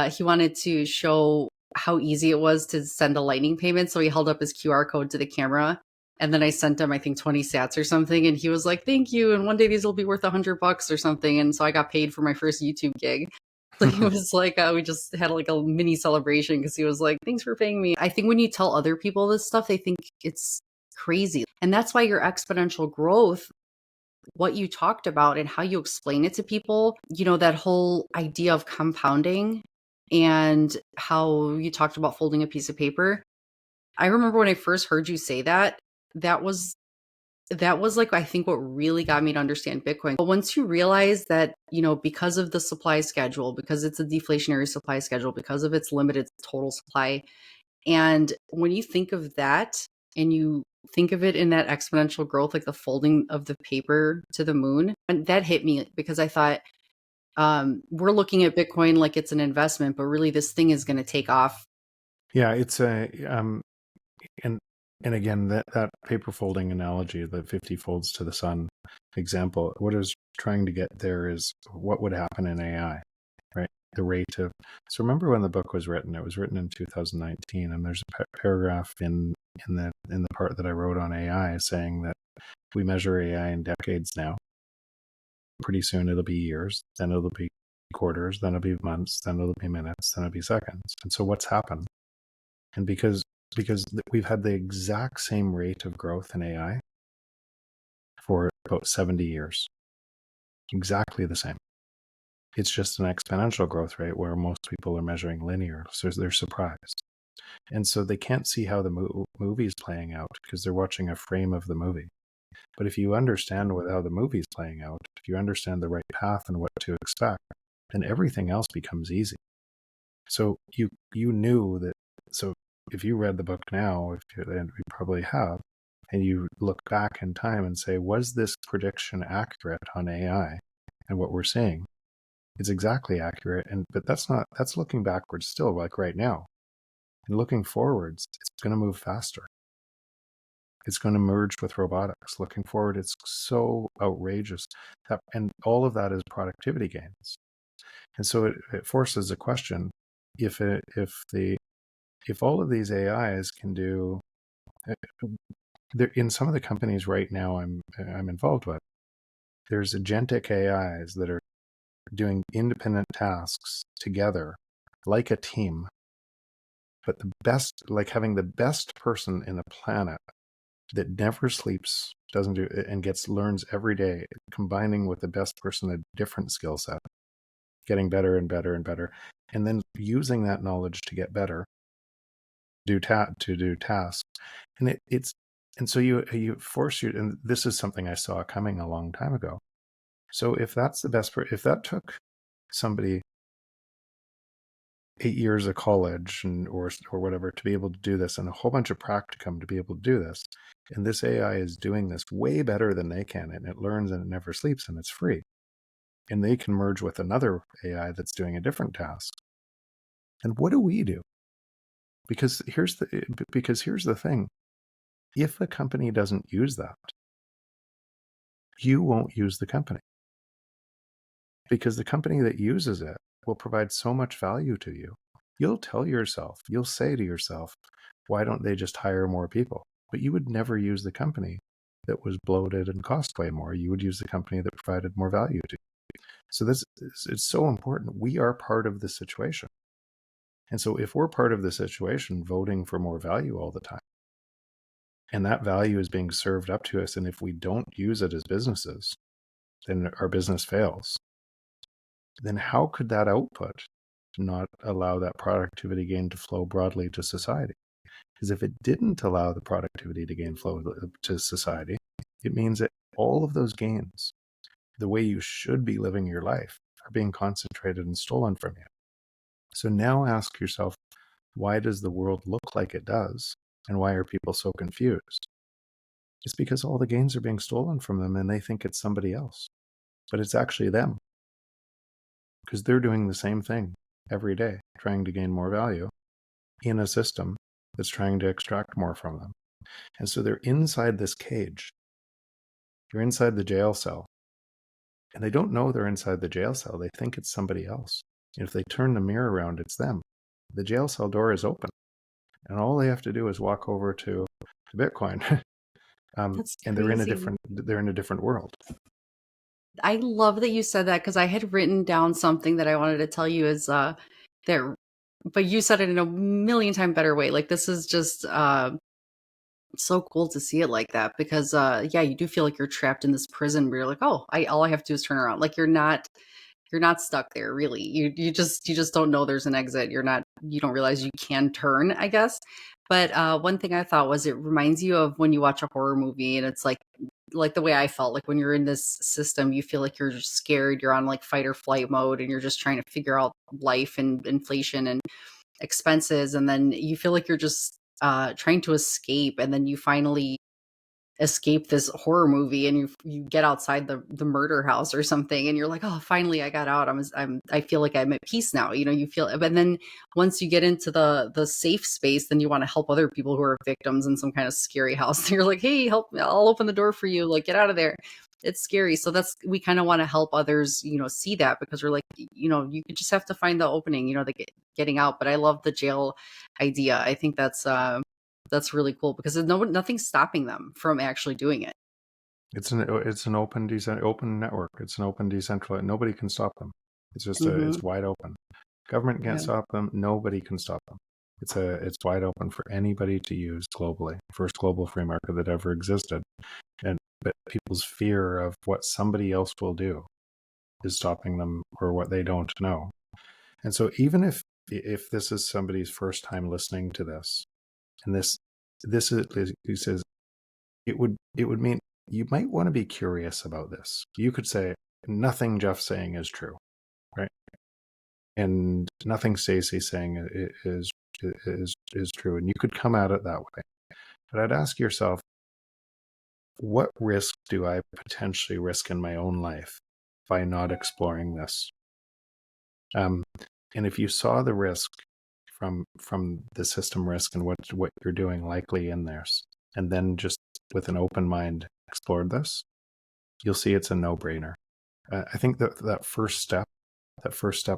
Speaker 2: he wanted to show how easy it was to send a lightning payment. So he held up his QR code to the camera and then I sent him, I think 20 sats or something. And he was like, thank you. And one day these will be worth $100 or something. And so I got paid for my first YouTube gig. So he was like, we just had like a mini celebration because he was like, thanks for paying me. I think when you tell other people this stuff, they think it's crazy. And that's why your exponential growth, what you talked about and how you explain it to people, that whole idea of compounding and how you talked about folding a piece of paper. I remember when I first heard you say that, that was like, I think what really got me to understand Bitcoin. But once you realize that, because of the supply schedule, because it's a deflationary supply schedule, because of its limited total supply, and when you think of that and you think of it in that exponential growth, like the folding of the paper to the moon, and that hit me because I thought, we're looking at Bitcoin like it's an investment, but really this thing is going to take off.
Speaker 1: Yeah, it's a and again, that paper folding analogy, the 50 folds to the sun example, what I was trying to get there is what would happen in AI, right? The rate of, so remember when the book was written, it was written in 2019, and there's a paragraph in the part that I wrote on AI saying that we measure AI in decades now. Pretty soon it'll be years, then it'll be quarters, then it'll be months, then it'll be minutes, then it'll be seconds. And so what's happened? And because we've had the exact same rate of growth in AI for about 70 years. Exactly the same. It's just an exponential growth rate where most people are measuring linear, so they're surprised. And so they can't see how the movie's playing out because they're watching a frame of the movie. But if you understand how the movie's playing out, if you understand the right path and what to expect, then everything else becomes easy. So you knew that. So if you read the book now, and we probably have, and you look back in time and say, was this prediction accurate on AI and what we're seeing? It's exactly accurate. But that's looking backwards still, like right now. And looking forwards, it's going to move faster. It's going to merge with robotics. Looking forward, it's so outrageous. And all of that is productivity gains. And so it forces a question: if all of these AIs can do, in some of the companies right now I'm involved with, there's agentic AIs that are doing independent tasks together like a team, but the best, like having the best person in the planet that never sleeps, doesn't do, and learns every day, combining with the best person a different skill set, getting better and better and better, and then using that knowledge to get better, to do tasks. And and so you force you, and this is something I saw coming a long time ago. So if that's the best, if that took somebody 8 years of college or whatever to be able to do this, and a whole bunch of practicum to be able to do this, and this AI is doing this way better than they can, and it learns and it never sleeps and it's free, and they can merge with another AI that's doing a different task. And what do we do? Because here's the thing. If a company doesn't use that, you won't use the company, because the company that uses it will provide so much value to you. You'll say to yourself, why don't they just hire more people? But you would never use the company that was bloated and cost way more. You would use the company that provided more value to you. So it's so important. We are part of the situation. And so if we're part of the situation, voting for more value all the time, and that value is being served up to us, and if we don't use it as businesses, then our business fails. Then how could that output not allow that productivity gain to flow broadly to society? Because if it didn't allow the productivity to gain flow to society, it means that all of those gains, the way you should be living your life, are being concentrated and stolen from you. So now ask yourself, why does the world look like it does? And why are people so confused? It's because all the gains are being stolen from them and they think it's somebody else. But it's actually them. Because they're doing the same thing every day, trying to gain more value in a system that's trying to extract more from them. And so they're inside this cage. They're inside the jail cell. And they don't know they're inside the jail cell. They think it's somebody else. And if they turn the mirror around, it's them. The jail cell door is open. And all they have to do is walk over to Bitcoin.
Speaker 2: That's
Speaker 1: and
Speaker 2: crazy.
Speaker 1: they're in a different world.
Speaker 2: I love that you said that, because I had written down something that I wanted to tell you is that, but you said it in a million times better way. Like, this is just so cool to see it like that, because yeah, you do feel like you're trapped in this prison where you're like, oh, all I have to do is turn around. Like, you're not stuck there, really. You just don't know there's an exit. You don't realize you can turn, I guess. But one thing I thought was, it reminds you of when you watch a horror movie, and it's like the way I felt, like when you're in this system, you feel like you're just scared, you're on like fight or flight mode, and you're just trying to figure out life and inflation and expenses, and then you feel like you're just trying to escape, and then you finally escape this horror movie, and you get outside the murder house or something, and you're like, oh, finally I got out. I feel like I'm at peace now. You feel, but then once you get into the safe space, then you want to help other people who are victims in some kind of scary house. You're like, hey, help me, I'll open the door for you, like, get out of there. It's scary. So we kind of want to help others, see that, because we're like, you just have to find the opening, the getting out. But I love the jail idea. I think that's really cool, because there's nothing's stopping them from actually doing it.
Speaker 1: It's an open network. It's an open decentralized. Nobody can stop them. It's just
Speaker 2: Hmm.
Speaker 1: it's wide open. Government can't
Speaker 2: Yeah.
Speaker 1: stop them. Nobody can stop them. It's wide open for anybody to use globally. First global free market that ever existed. But people's fear of what somebody else will do is stopping them, or what they don't know. And so even if this is somebody's first time listening to this, and this is, he says, it would mean you might want to be curious about this. You could say, nothing Jeff's saying is true, right? And nothing Staci's saying is true. And you could come at it that way. But I'd ask yourself, what risk do I potentially risk in my own life by not exploring this? And if you saw the risk from the system risk and what you're doing likely in there, and then just with an open mind explored this, you'll see it's a no-brainer. I think that first step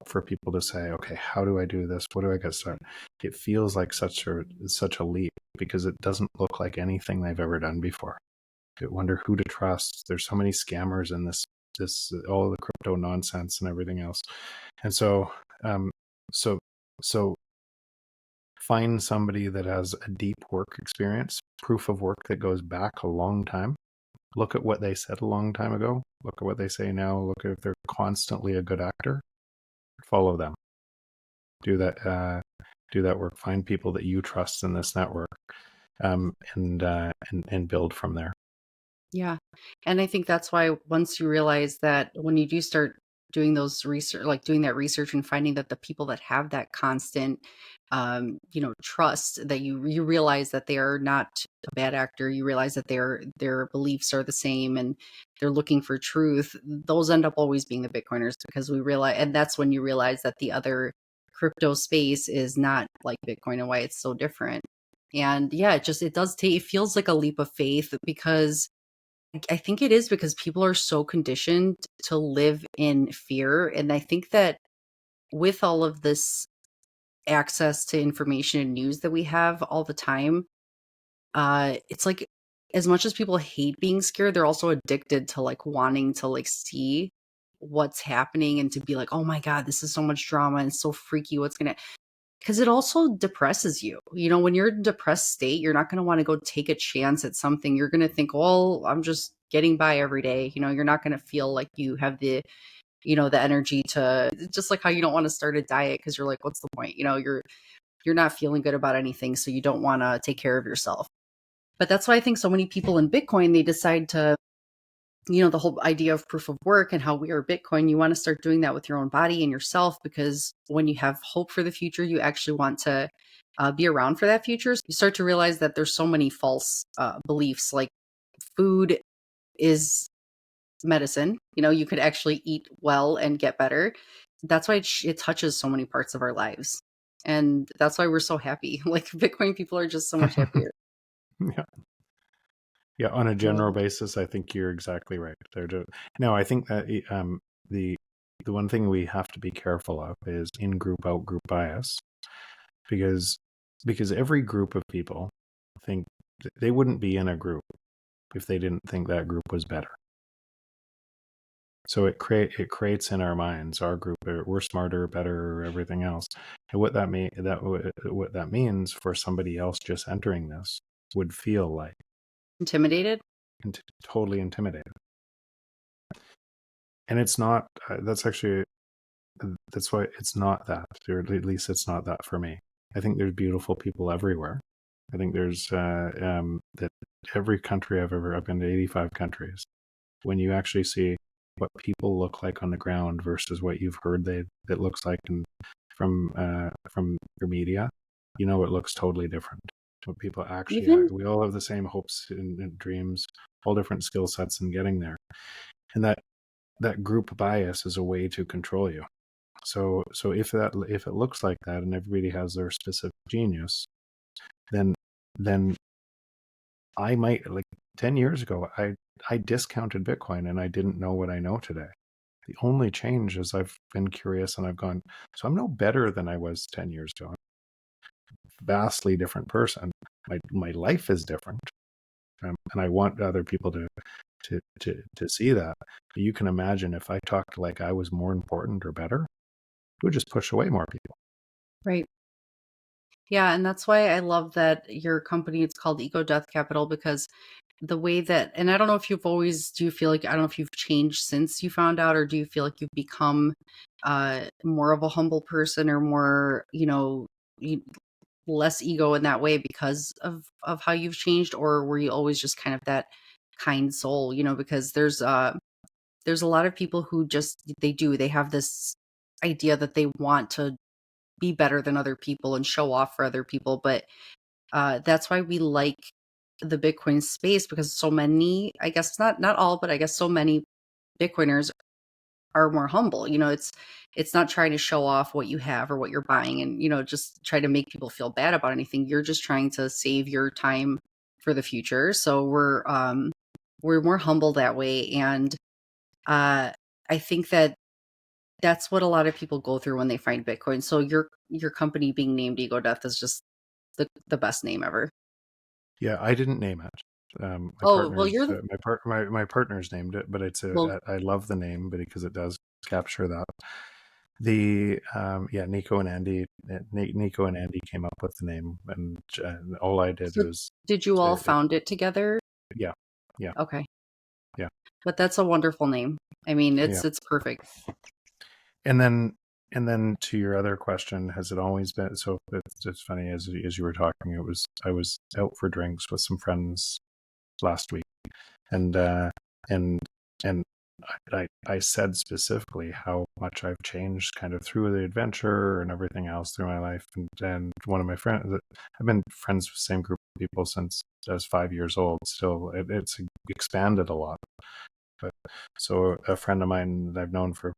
Speaker 1: for people to say, okay, how do I do this? What do I get started? It feels like such a leap, because it doesn't look like anything they've ever done before. I wonder who to trust. There's so many scammers in this all the crypto nonsense and everything else. And so so so find somebody that has a deep work experience, proof of work that goes back a long time. Look at what they said a long time ago. Look at what they say now. Look at if they're constantly a good actor. Follow them. Do that work. Find people that you trust in this network, and build from there.
Speaker 2: Yeah. And I think that's why once you realize that when you do start doing those research, like doing that research and finding that the people that have that constant, trust, that you realize that they are not a bad actor, you realize that their beliefs are the same and they're looking for truth. Those end up always being the Bitcoiners because we realize, and that's when you realize that the other crypto space is not like Bitcoin and why it's so different. And yeah, it feels like a leap of faith because I think it is because people are so conditioned to live in fear. And I think that with all of this access to information and news that we have all the time, it's like as much as people hate being scared, they're also addicted to like wanting to like see what's happening and to be like, oh my God, this is so much drama and so freaky. What's gonna, because it also depresses you. You know, when you're in a depressed state, you're not going to want to go take a chance at something. You're going to think, well, I'm just getting by every day. You know, you're not going to feel like you have the energy to, just like how you don't want to start a diet because you're like, what's the point? You know, you're not feeling good about anything, so you don't want to take care of yourself. But that's why I think so many people in Bitcoin, they decide to, the whole idea of proof of work and how we are Bitcoin, you want to start doing that with your own body and yourself, because when you have hope for the future, you actually want to be around for that future. So you start to realize that there's so many false beliefs, like food is medicine. You know, you could actually eat well and get better. That's why it touches so many parts of our lives. And that's why we're so happy. Like Bitcoin people are just so much happier.
Speaker 1: Yeah. Yeah, on a
Speaker 2: Yeah.
Speaker 1: general basis, I think you're exactly right. No, I think that the the one thing we have to be careful of is in group out group bias, because every group of people think they wouldn't be in a group if they didn't think that group was better. So it creates in our minds our group, we're smarter, better, everything else. And what that means for somebody else just entering this would feel like
Speaker 2: Intimidated?
Speaker 1: totally intimidated. And it's not. That's why it's not that, or at least it's not that for me. I think there's beautiful people everywhere. I think there's that every country I've been to 85 countries. When you actually see what people look like on the ground versus what you've heard it looks like from your media, you know, it looks totally different. What people actually are.
Speaker 2: Even
Speaker 1: We all have the same hopes and dreams, all different skill sets in getting there, and that group bias is a way to control you. So if it looks like that and everybody has their specific genius, then I might, like 10 years ago, I discounted Bitcoin and I didn't know what I know today. The only change is I've been curious and I've gone, so I'm no better than I was 10 years ago. Vastly different person. My life is different. And I want other people to see that. But you can imagine if I talked like I was more important or better, it would just push away more people.
Speaker 2: right. Yeah, and that's why I love that your company, it's called Ego Death Capital, because the way that, and I don't know if do you feel like, I don't know if you've changed since you found out, or do you feel like you've become more of a humble person, or more, less ego in that way because of how you've changed, or were you always just kind of that kind soul, because there's a lot of people who just, they have this idea that they want to be better than other people and show off for other people. But that's why we like the Bitcoin space, because so many, I guess not all, but I guess so many Bitcoiners are more humble. It's not trying to show off what you have or what you're buying and, just try to make people feel bad about anything. You're just trying to save your time for the future. So we're more humble that way. And I think that that's what a lot of people go through when they find Bitcoin. So your company being named Ego Death is just the best name ever.
Speaker 1: Yeah, I didn't name it. My
Speaker 2: Oh, well,
Speaker 1: partner's my partner's named it, but
Speaker 2: well,
Speaker 1: I love the name because it does capture that. The yeah, Nico and Andy came up with the name, and all I did
Speaker 2: so
Speaker 1: was
Speaker 2: did you all
Speaker 1: to,
Speaker 2: found it together?
Speaker 1: yeah, yeah,
Speaker 2: Okay.
Speaker 1: yeah,
Speaker 2: But that's a wonderful name. I mean,
Speaker 1: yeah.
Speaker 2: it's perfect.
Speaker 1: And then to your other question, has it always been? So it's funny, as you were talking, I was out for drinks with some friends last week, And and and I said specifically how much I've changed kind of through the adventure and everything else through my life. And one of my friends, I've been friends with the same group of people since I was 5 years old. Still, it's expanded a lot. But so a friend of mine that I've known for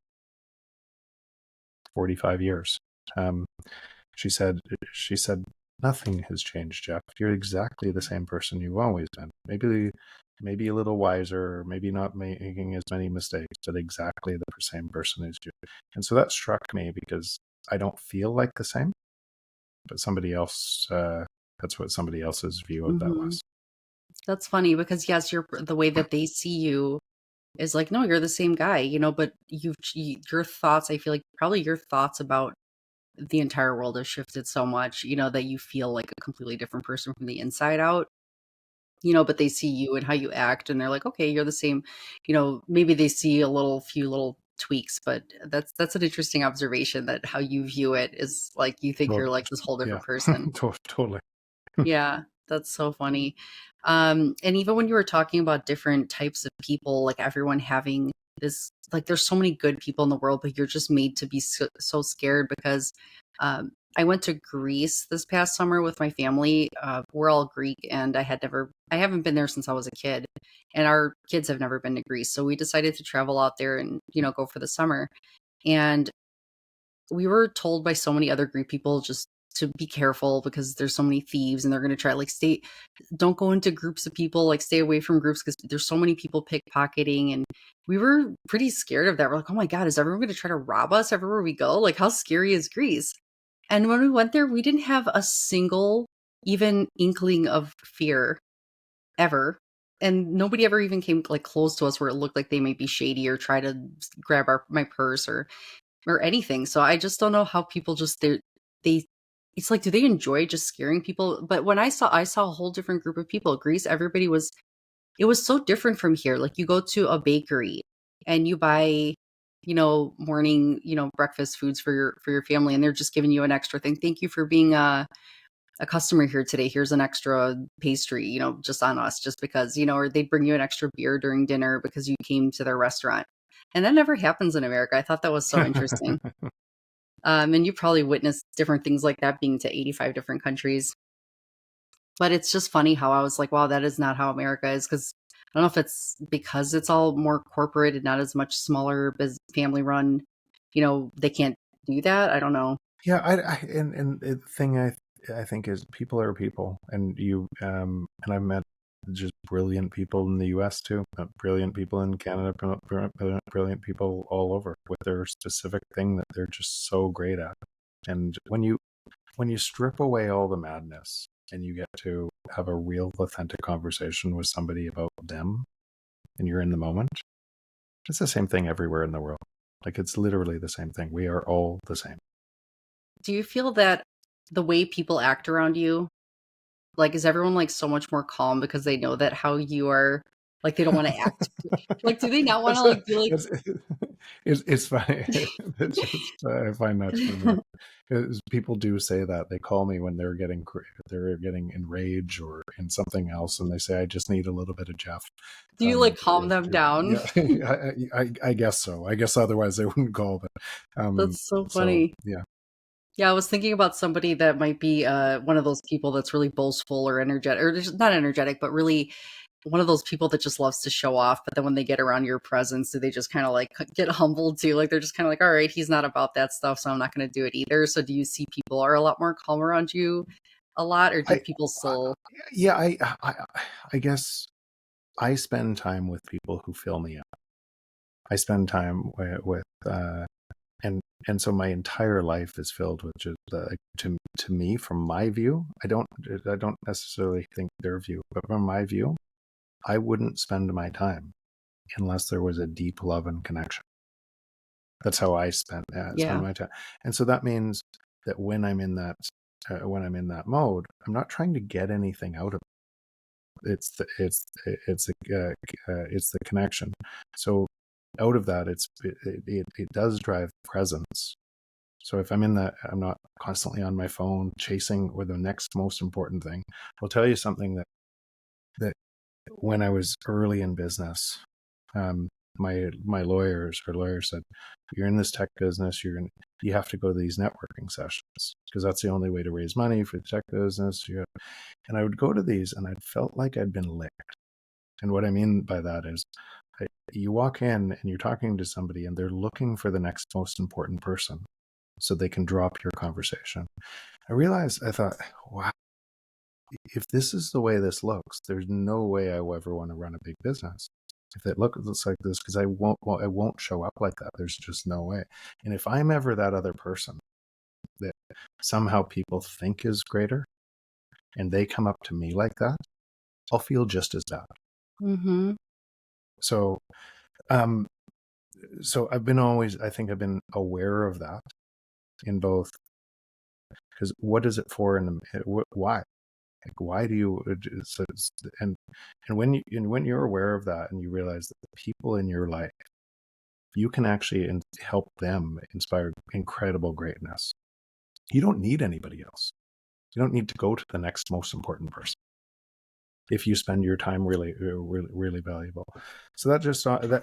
Speaker 1: 45 years, um, she said, nothing has changed, Jeff. You're exactly the same person you've always been. Maybe a little wiser, maybe not making as many mistakes, but exactly the same person as you. And so that struck me because I don't feel like the same, but somebody else, that's what somebody else's view of that was.
Speaker 2: That's funny because yes, the way that they see you is like, no, you're the same guy, but your thoughts, I feel like probably your thoughts about the entire world has shifted so much, that you feel like a completely different person from the inside out, but they see you and how you act and they're like, okay, you're the same, maybe they see few little tweaks, but that's an interesting observation that how you view it is like, you think
Speaker 1: Well,
Speaker 2: you're like this whole
Speaker 1: yeah,
Speaker 2: different person.
Speaker 1: totally.
Speaker 2: Yeah, that's so funny. And even when you were talking about different types of people, like everyone having this, like there's so many good people in the world, but you're just made to be so scared because I went to Greece this past summer with my family. We're all Greek, and I haven't been there since I was a kid, and our kids have never been to Greece. So we decided to travel out there and, go for the summer. And we were told by so many other Greek people just to be careful because there's so many thieves and they're going to try like don't go into groups of people, like stay away from groups because there's so many people pickpocketing. And we were pretty scared of that. We're like, oh my God, is everyone going to try to rob us everywhere we go? Like, how scary is Greece? And when we went there, we didn't have a single even inkling of fear ever. And nobody ever even came like close to us where it looked like they might be shady or try to grab my purse or anything. So I just don't know how people just they it's like, do they enjoy just scaring people? But when I saw a whole different group of people. Greece, everybody it was so different from here. Like you go to a bakery and you buy, morning, breakfast foods for your family, and they're just giving you an extra thing. Thank you for being a customer here today. Here's an extra pastry, just on us, just because, or they bring you an extra beer during dinner because you came to their restaurant. And that never happens in America. I thought that was so interesting. And you probably witnessed different things like that being to 85 different countries. But it's just funny how I was like, wow, that is not how America is. Because I don't know if it's because it's all more corporate and not as much smaller family run. They can't do that. I don't know.
Speaker 1: Yeah, and the thing I think is people are people, and and I've met just brilliant people in the U.S. too, brilliant people in Canada, brilliant people all over with their specific thing that they're just so great at. And when you strip away all the madness and you get to have a real authentic conversation with somebody about them, and you're in the moment, it's the same thing everywhere in the world. Like it's literally the same thing. We are all the same.
Speaker 2: Do you feel that the way people act around you, like, is everyone like so much more calm because they know that how you are, like, they don't want to act like, do they not want to like be like,
Speaker 1: it's funny. It's just, I find that funny. People do say that they call me when they're getting enraged or in something else, and they say, "I just need a little bit of Jeff."
Speaker 2: do you like calm them down?
Speaker 1: Yeah, I guess so. I guess otherwise they wouldn't call. But
Speaker 2: That's so
Speaker 1: so
Speaker 2: funny.
Speaker 1: yeah.
Speaker 2: Yeah, I was thinking about somebody that might be one of those people that's really boastful or energetic, or just not energetic, but really one of those people that just loves to show off. But then when they get around your presence, do they just kind of like get humbled too? Like they're just kind of like, all right, he's not about that stuff, so I'm not going to do it either. So do you see people are a lot more calm around you a lot, or do
Speaker 1: I,
Speaker 2: people still?
Speaker 1: yeah, I guess I spend time with people who fill me up. I spend time with and so my entire life is filled with just to me, from my view. I don't necessarily think their view, but from my view, I wouldn't spend my time unless there was a deep love and connection. That's how I spend
Speaker 2: Yeah,
Speaker 1: my time. And so that means that when I'm in that mode, I'm not trying to get anything out of it. It's the connection. So out of that, it does drive presence. So if I'm in that, I'm not constantly on my phone chasing or the next most important thing. I'll tell you something that when I was early in business, my lawyers said, you're in this tech business, you have to go to these networking sessions because that's the only way to raise money for the tech business. And I would go to these and I felt like I'd been licked. And what I mean by that is you walk in and you're talking to somebody and they're looking for the next most important person so they can drop your conversation. I thought, wow, if this is the way this looks, there's no way I will ever want to run a big business. If it looks like this, because I won't show up like that. There's just no way. And if I'm ever that other person that somehow people think is greater and they come up to me like that, I'll feel just as bad.
Speaker 2: Mm-hmm.
Speaker 1: So I think I've been aware of that in both, because what is it for and why? Like, why do you, and when you're aware of that and you realize that the people in your life, you can actually help them inspire incredible greatness. You don't need anybody else. You don't need to go to the next most important person if you spend your time really, really, really valuable. So I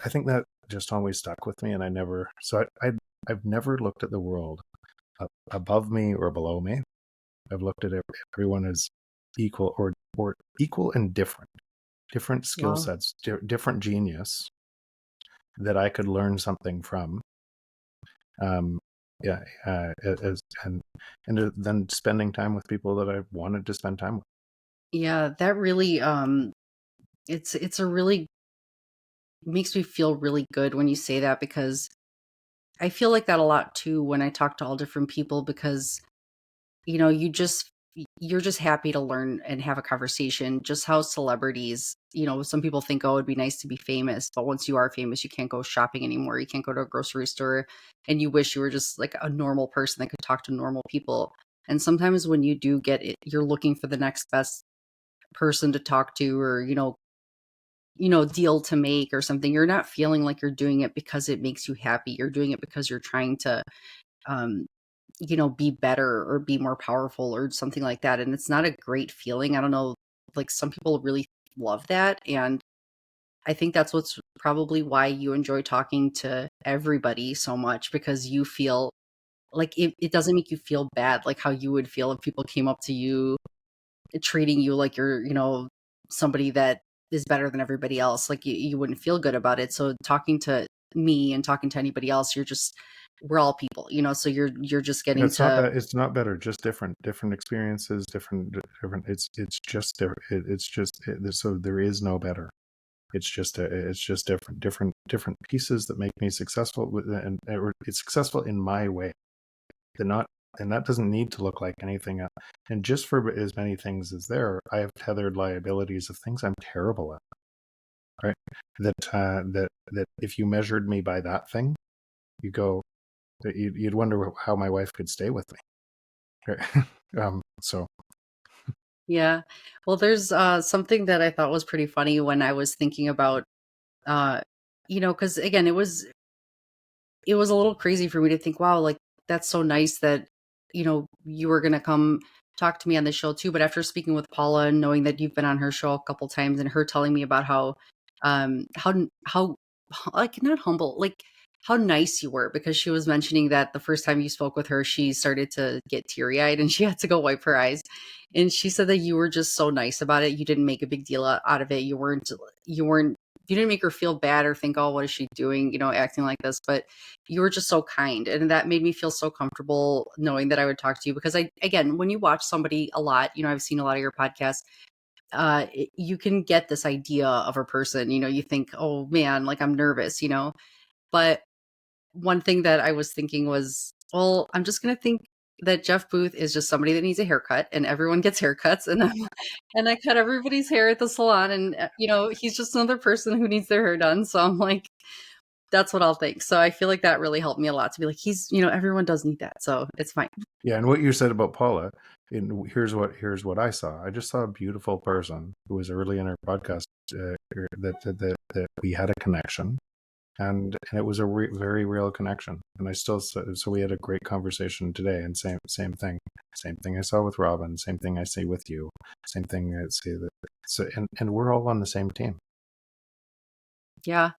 Speaker 1: think that just always stuck with me, and I've never looked at the world above me or below me. I've looked at everyone as equal or equal and different skill sets, different genius that I could learn something from. And then spending time with people that I wanted to spend time with.
Speaker 2: Yeah, that really it's a really makes me feel really good when you say that, because I feel like that a lot too when I talk to all different people, because you're just happy to learn and have a conversation. Just how celebrities, some people think, oh, it'd be nice to be famous, but once you are famous, you can't go shopping anymore. You can't go to a grocery store, and you wish you were just like a normal person that could talk to normal people. And sometimes when you do get it, you're looking for the next best person to talk to, or deal to make or something. You're not feeling like you're doing it because it makes you happy. You're doing it because you're trying to um be better or be more powerful or something like that. And it's not a great feeling. I don't know, like some people really love that. And I think that's what's probably why you enjoy talking to everybody so much, because you feel like it doesn't make you feel bad, like how you would feel if people came up to you treating you like you're, somebody that is better than everybody else. Like you wouldn't feel good about it. So talking to me and talking to anybody else, we're all people, so you're just getting
Speaker 1: it's not better, just different experiences, different. It's just different. So there is no better. It's just different pieces that make me successful and it's successful in my way. And that doesn't need to look like anything else. And just for as many things as I have tethered liabilities of things I'm terrible at. Right? That if you measured me by that thing, you'd wonder how my wife could stay with me. Right? So.
Speaker 2: Yeah. Well, there's something that I thought was pretty funny when I was thinking about, because again, it was a little crazy for me to think, wow, like that's so nice that, you were going to come talk to me on the show too. But after speaking with Paula and knowing that you've been on her show a couple times and her telling me about how like not humble, like how nice you were, because she was mentioning that the first time you spoke with her, she started to get teary eyed and she had to go wipe her eyes. And she said that you were just so nice about it. You didn't make a big deal out of it. You didn't make her feel bad or think, oh, what is she doing, acting like this, but you were just so kind. And that made me feel so comfortable knowing that I would talk to you, because again, when you watch somebody a lot, I've seen a lot of your podcasts, you can get this idea of a person, you think, oh man, like I'm nervous, but one thing that I was thinking was, well, I'm just going to think that Jeff Booth is just somebody that needs a haircut, and everyone gets haircuts, and I cut everybody's hair at the salon, and he's just another person who needs their hair done. So I'm like, that's what I'll think. So I feel like that really helped me a lot to be like, he's, everyone does need that, so it's fine.
Speaker 1: Yeah, and what you said about Paula, here's what I saw. I just saw a beautiful person who was early in our podcast that we had a connection, and it was a very real connection. And I still, so we had a great conversation today, and same thing I saw with Robin, same thing I see with you, same thing I see that. So and we're all on the same team.
Speaker 2: Yeah,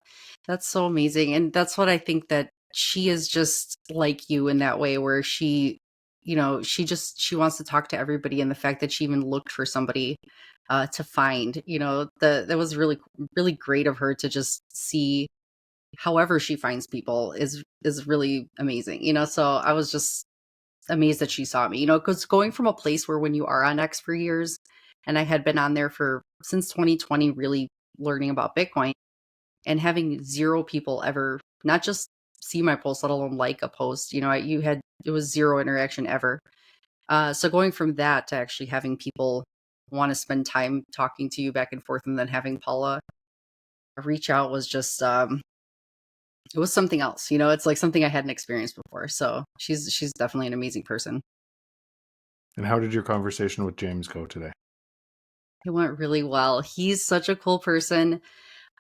Speaker 2: that's so amazing. And that's what I think, that she is just like you in that way, where she, she wants to talk to everybody. And the fact that she even looked for somebody to find, that was really, really great of her to just see however she finds people is really amazing, so I was just amazed that she saw me, because going from a place where when you are on X for years, and I had been on there for since 2020, really learning about Bitcoin, and having zero people ever not just see my post, let alone like a post, it was zero interaction ever. So going from that to actually having people want to spend time talking to you back and forth, and then having Paula reach out was just it was something else, it's like something I hadn't experienced before. So she's definitely an amazing person.
Speaker 1: And how did your conversation with James go today?
Speaker 2: It went really well. He's such a cool person.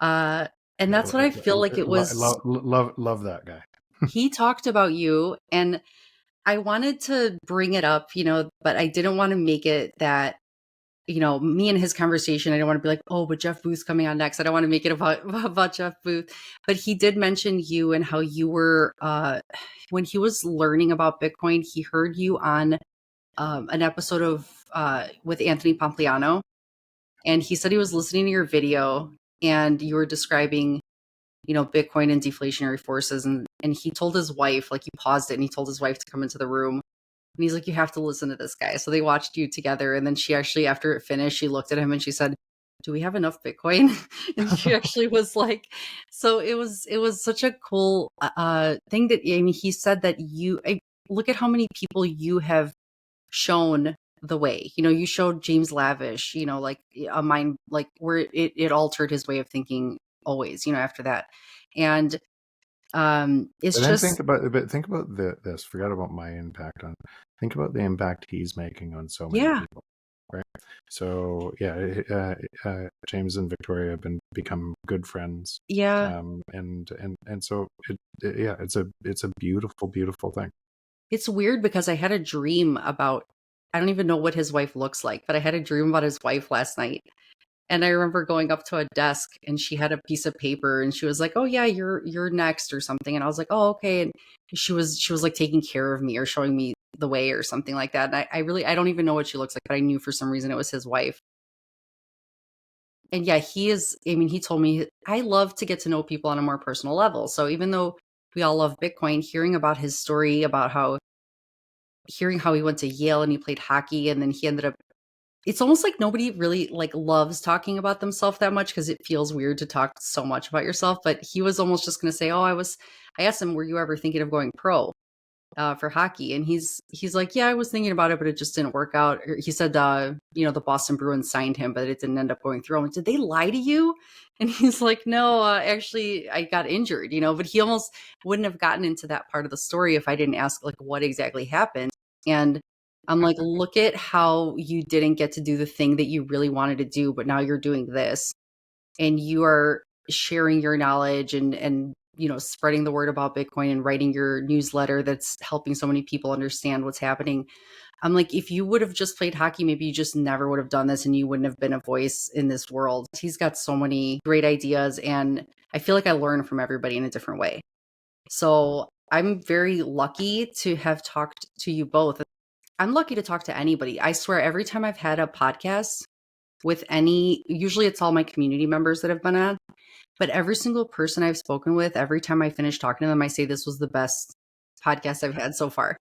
Speaker 2: And that's what I feel like it was.
Speaker 1: Love that guy.
Speaker 2: He talked about you, and I wanted to bring it up, but I didn't want to make it that, me and his conversation. I don't want to be like, oh, but Jeff Booth's coming on next. I don't want to make it about Jeff Booth. But he did mention you and how you were, when he was learning about Bitcoin, he heard you on an episode of with Anthony Pompliano. And he said he was listening to your video, and you were describing, Bitcoin and deflationary forces. And he told his wife, like, he paused it and he told his wife to come into the room. And he's like, you have to listen to this guy. So they watched you together. And then she actually, after it finished, she looked at him and she said, do we have enough Bitcoin? And she actually was like, so it was such a cool thing that, I mean, he said that look at how many people you have shown the way. You showed James Lavish, like a mind, like where it altered his way of thinking always, after that. And it's
Speaker 1: But then
Speaker 2: just
Speaker 1: think about this. Forget about my impact on. Think about the impact he's making on so many
Speaker 2: yeah.
Speaker 1: people, right? So yeah, James and Victoria have become good friends.
Speaker 2: Yeah.
Speaker 1: And so yeah, it's a beautiful thing.
Speaker 2: It's weird because I had a dream about, I don't even know what his wife looks like, but I had a dream about his wife last night. And I remember going up to a desk, and she had a piece of paper, and she was like, oh yeah, you're next or something. And I was like, oh, okay. And she was like taking care of me or showing me the way or something like that. And I don't even know what she looks like, but I knew for some reason it was his wife. And yeah, he told me, I love to get to know people on a more personal level. So even though we all love Bitcoin, hearing about his story, about hearing how he went to Yale and he played hockey, and then he ended up, it's almost like nobody really like loves talking about themselves that much, because it feels weird to talk so much about yourself. But he was almost just going to say, oh, I asked him, were you ever thinking of going pro for hockey? And he's like, yeah, I was thinking about it, but it just didn't work out. He said, the Boston Bruins signed him, but it didn't end up going through. I'm like, did they lie to you? And he's like, no, actually I got injured, but he almost wouldn't have gotten into that part of the story if I didn't ask like what exactly happened. And I'm like, look at how you didn't get to do the thing that you really wanted to do, but now you're doing this, and you are sharing your knowledge and spreading the word about Bitcoin and writing your newsletter that's helping so many people understand what's happening. I'm like, if you would have just played hockey, maybe you just never would have done this, and you wouldn't have been a voice in this world. He's got so many great ideas, and I feel like I learn from everybody in a different way. So I'm very lucky to have talked to you both. I'm lucky to talk to anybody. I swear, every time I've had a podcast with usually it's all my community members that have been on, but every single person I've spoken with, every time I finish talking to them, I say this was the best podcast I've had so far.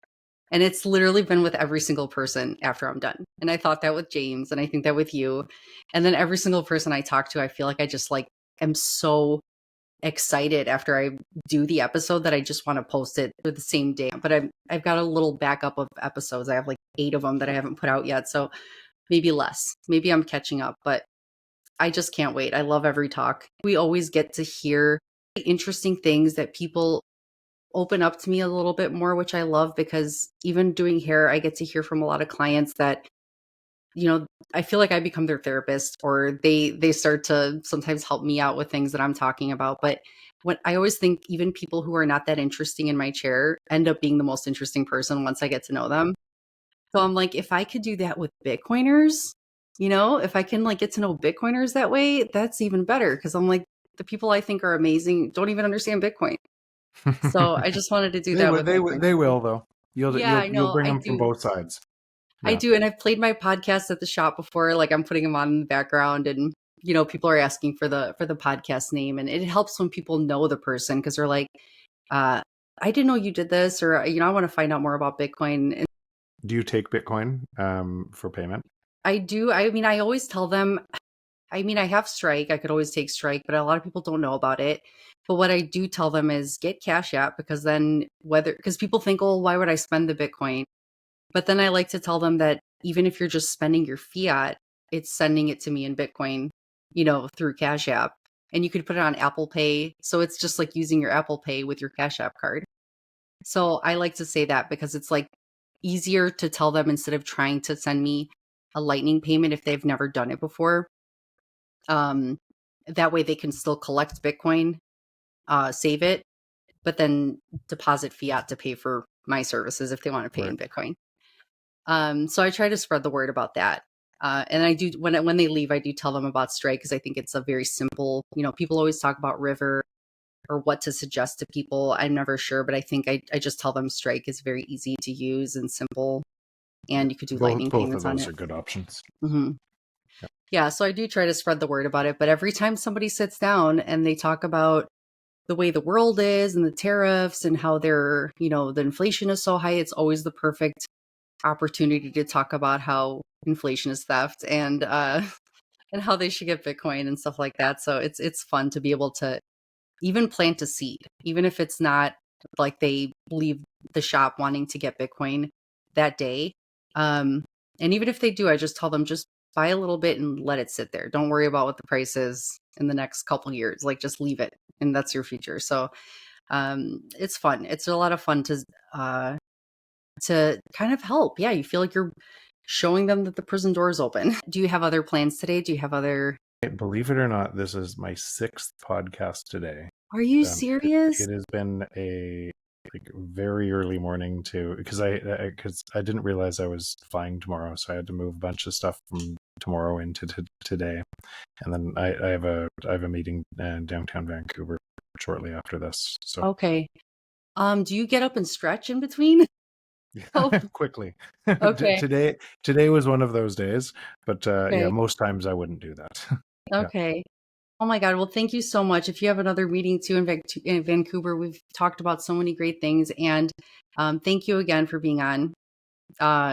Speaker 2: And it's literally been with every single person after I'm done. And I thought that with James, and I think that with you. And then every single person I talk to, I feel like I just like am so excited after I do the episode that I just want to post it the same day. But I've got a little backup of episodes. I have like 8 of them that I haven't put out yet. So maybe less. Maybe I'm catching up, but I just can't wait. I love every talk. We always get to hear interesting things that people open up to me a little bit more, which I love, because even doing hair, I get to hear from a lot of clients that I feel like I become their therapist, or they start to sometimes help me out with things that I'm talking about. But what I always think, even people who are not that interesting in my chair end up being the most interesting person once I get to know them. So I'm like, if I could do that with Bitcoiners, if I can like get to know Bitcoiners that way, that's even better. Cause I'm like, the people I think are amazing don't even understand Bitcoin. So I just wanted to do that with Bitcoin.
Speaker 1: They will though.
Speaker 2: Yeah, I
Speaker 1: You'll
Speaker 2: know.
Speaker 1: bring
Speaker 2: I
Speaker 1: them from
Speaker 2: do.
Speaker 1: both sides.
Speaker 2: I
Speaker 1: Yeah.
Speaker 2: do. And I've played my podcast at the shop before. Like I'm putting them on in the background, and people are asking for the podcast name, and it helps when people know the person because they're like, uh, I didn't know you did this, or I want to find out more about Bitcoin. And
Speaker 1: Do you take Bitcoin for payment?
Speaker 2: I do. I mean, I always tell them, I mean, I have Strike. I could always take Strike, but a lot of people don't know about it. But what I do tell them is get Cash App, because then because people think, oh, why would I spend the Bitcoin? But then I like to tell them that even if you're just spending your fiat, it's sending it to me in Bitcoin, through Cash App. And you could put it on Apple Pay. So it's just like using your Apple Pay with your Cash App card. So I like to say that because it's like easier to tell them instead of trying to send me a lightning payment if they've never done it before. That way they can still collect Bitcoin, save it, but then deposit fiat to pay for my services if they want to pay
Speaker 1: Right.
Speaker 2: in Bitcoin. So I try to spread the word about that. And I do when they leave, I do tell them about Strike because I think it's a very simple. People always talk about River or what to suggest to people. I'm never sure, but I think I just tell them Strike is very easy to use and simple, and you could do lightning
Speaker 1: Both of
Speaker 2: payments on
Speaker 1: those
Speaker 2: it.
Speaker 1: are good options.
Speaker 2: Mm-hmm. Yeah, so I do try to spread the word about it. But every time somebody sits down and they talk about the way the world is and the tariffs and how the inflation is so high, it's always the perfect opportunity to talk about how inflation is theft and how they should get Bitcoin and stuff like that. So it's fun to be able to even plant a seed, even if it's not like they leave the shop wanting to get Bitcoin that day. And even if they do, I just tell them just buy a little bit and let it sit there. Don't worry about what the price is in the next couple years. Like just leave it, and that's your future. So it's fun. It's a lot of fun to kind of help. Yeah, you feel like you're showing them that the prison door is open. Do you have other plans today? Do you have other?
Speaker 1: Believe it or not, this is my 6th podcast today.
Speaker 2: Are you serious?
Speaker 1: It has been a very early morning because I didn't realize I was flying tomorrow, so I had to move a bunch of stuff from tomorrow into today, and then I have a meeting in downtown Vancouver shortly after this. So
Speaker 2: Okay. Do you get up and stretch in between? Oh,
Speaker 1: quickly.
Speaker 2: okay.
Speaker 1: Today was one of those days, but
Speaker 2: Okay.
Speaker 1: yeah, most times I wouldn't do that. Yeah.
Speaker 2: Okay. Oh my God. Well, thank you so much. If you have another meeting too in Vancouver, we've talked about so many great things. And thank you again for being on.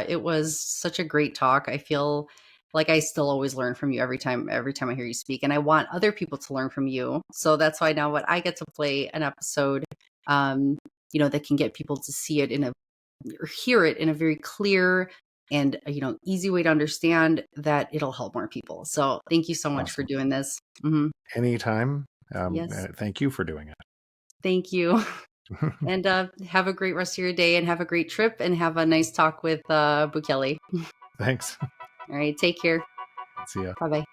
Speaker 2: It was such a great talk. I feel like I still always learn from you every time I hear you speak. And I want other people to learn from you. So that's why now what I get to play an episode, that can get people to see it or hear it in a very clear and easy way to understand that it'll help more people. So thank you so much for
Speaker 1: Awesome.
Speaker 2: doing this. Mm-hmm.
Speaker 1: Anytime.
Speaker 2: Yes,
Speaker 1: Thank you for doing
Speaker 2: thank you.
Speaker 1: it.
Speaker 2: And have a great rest of your day, and have a great trip, and have a nice talk with Bukele.
Speaker 1: Thanks.
Speaker 2: All right, take care.
Speaker 1: See ya.
Speaker 2: Bye bye.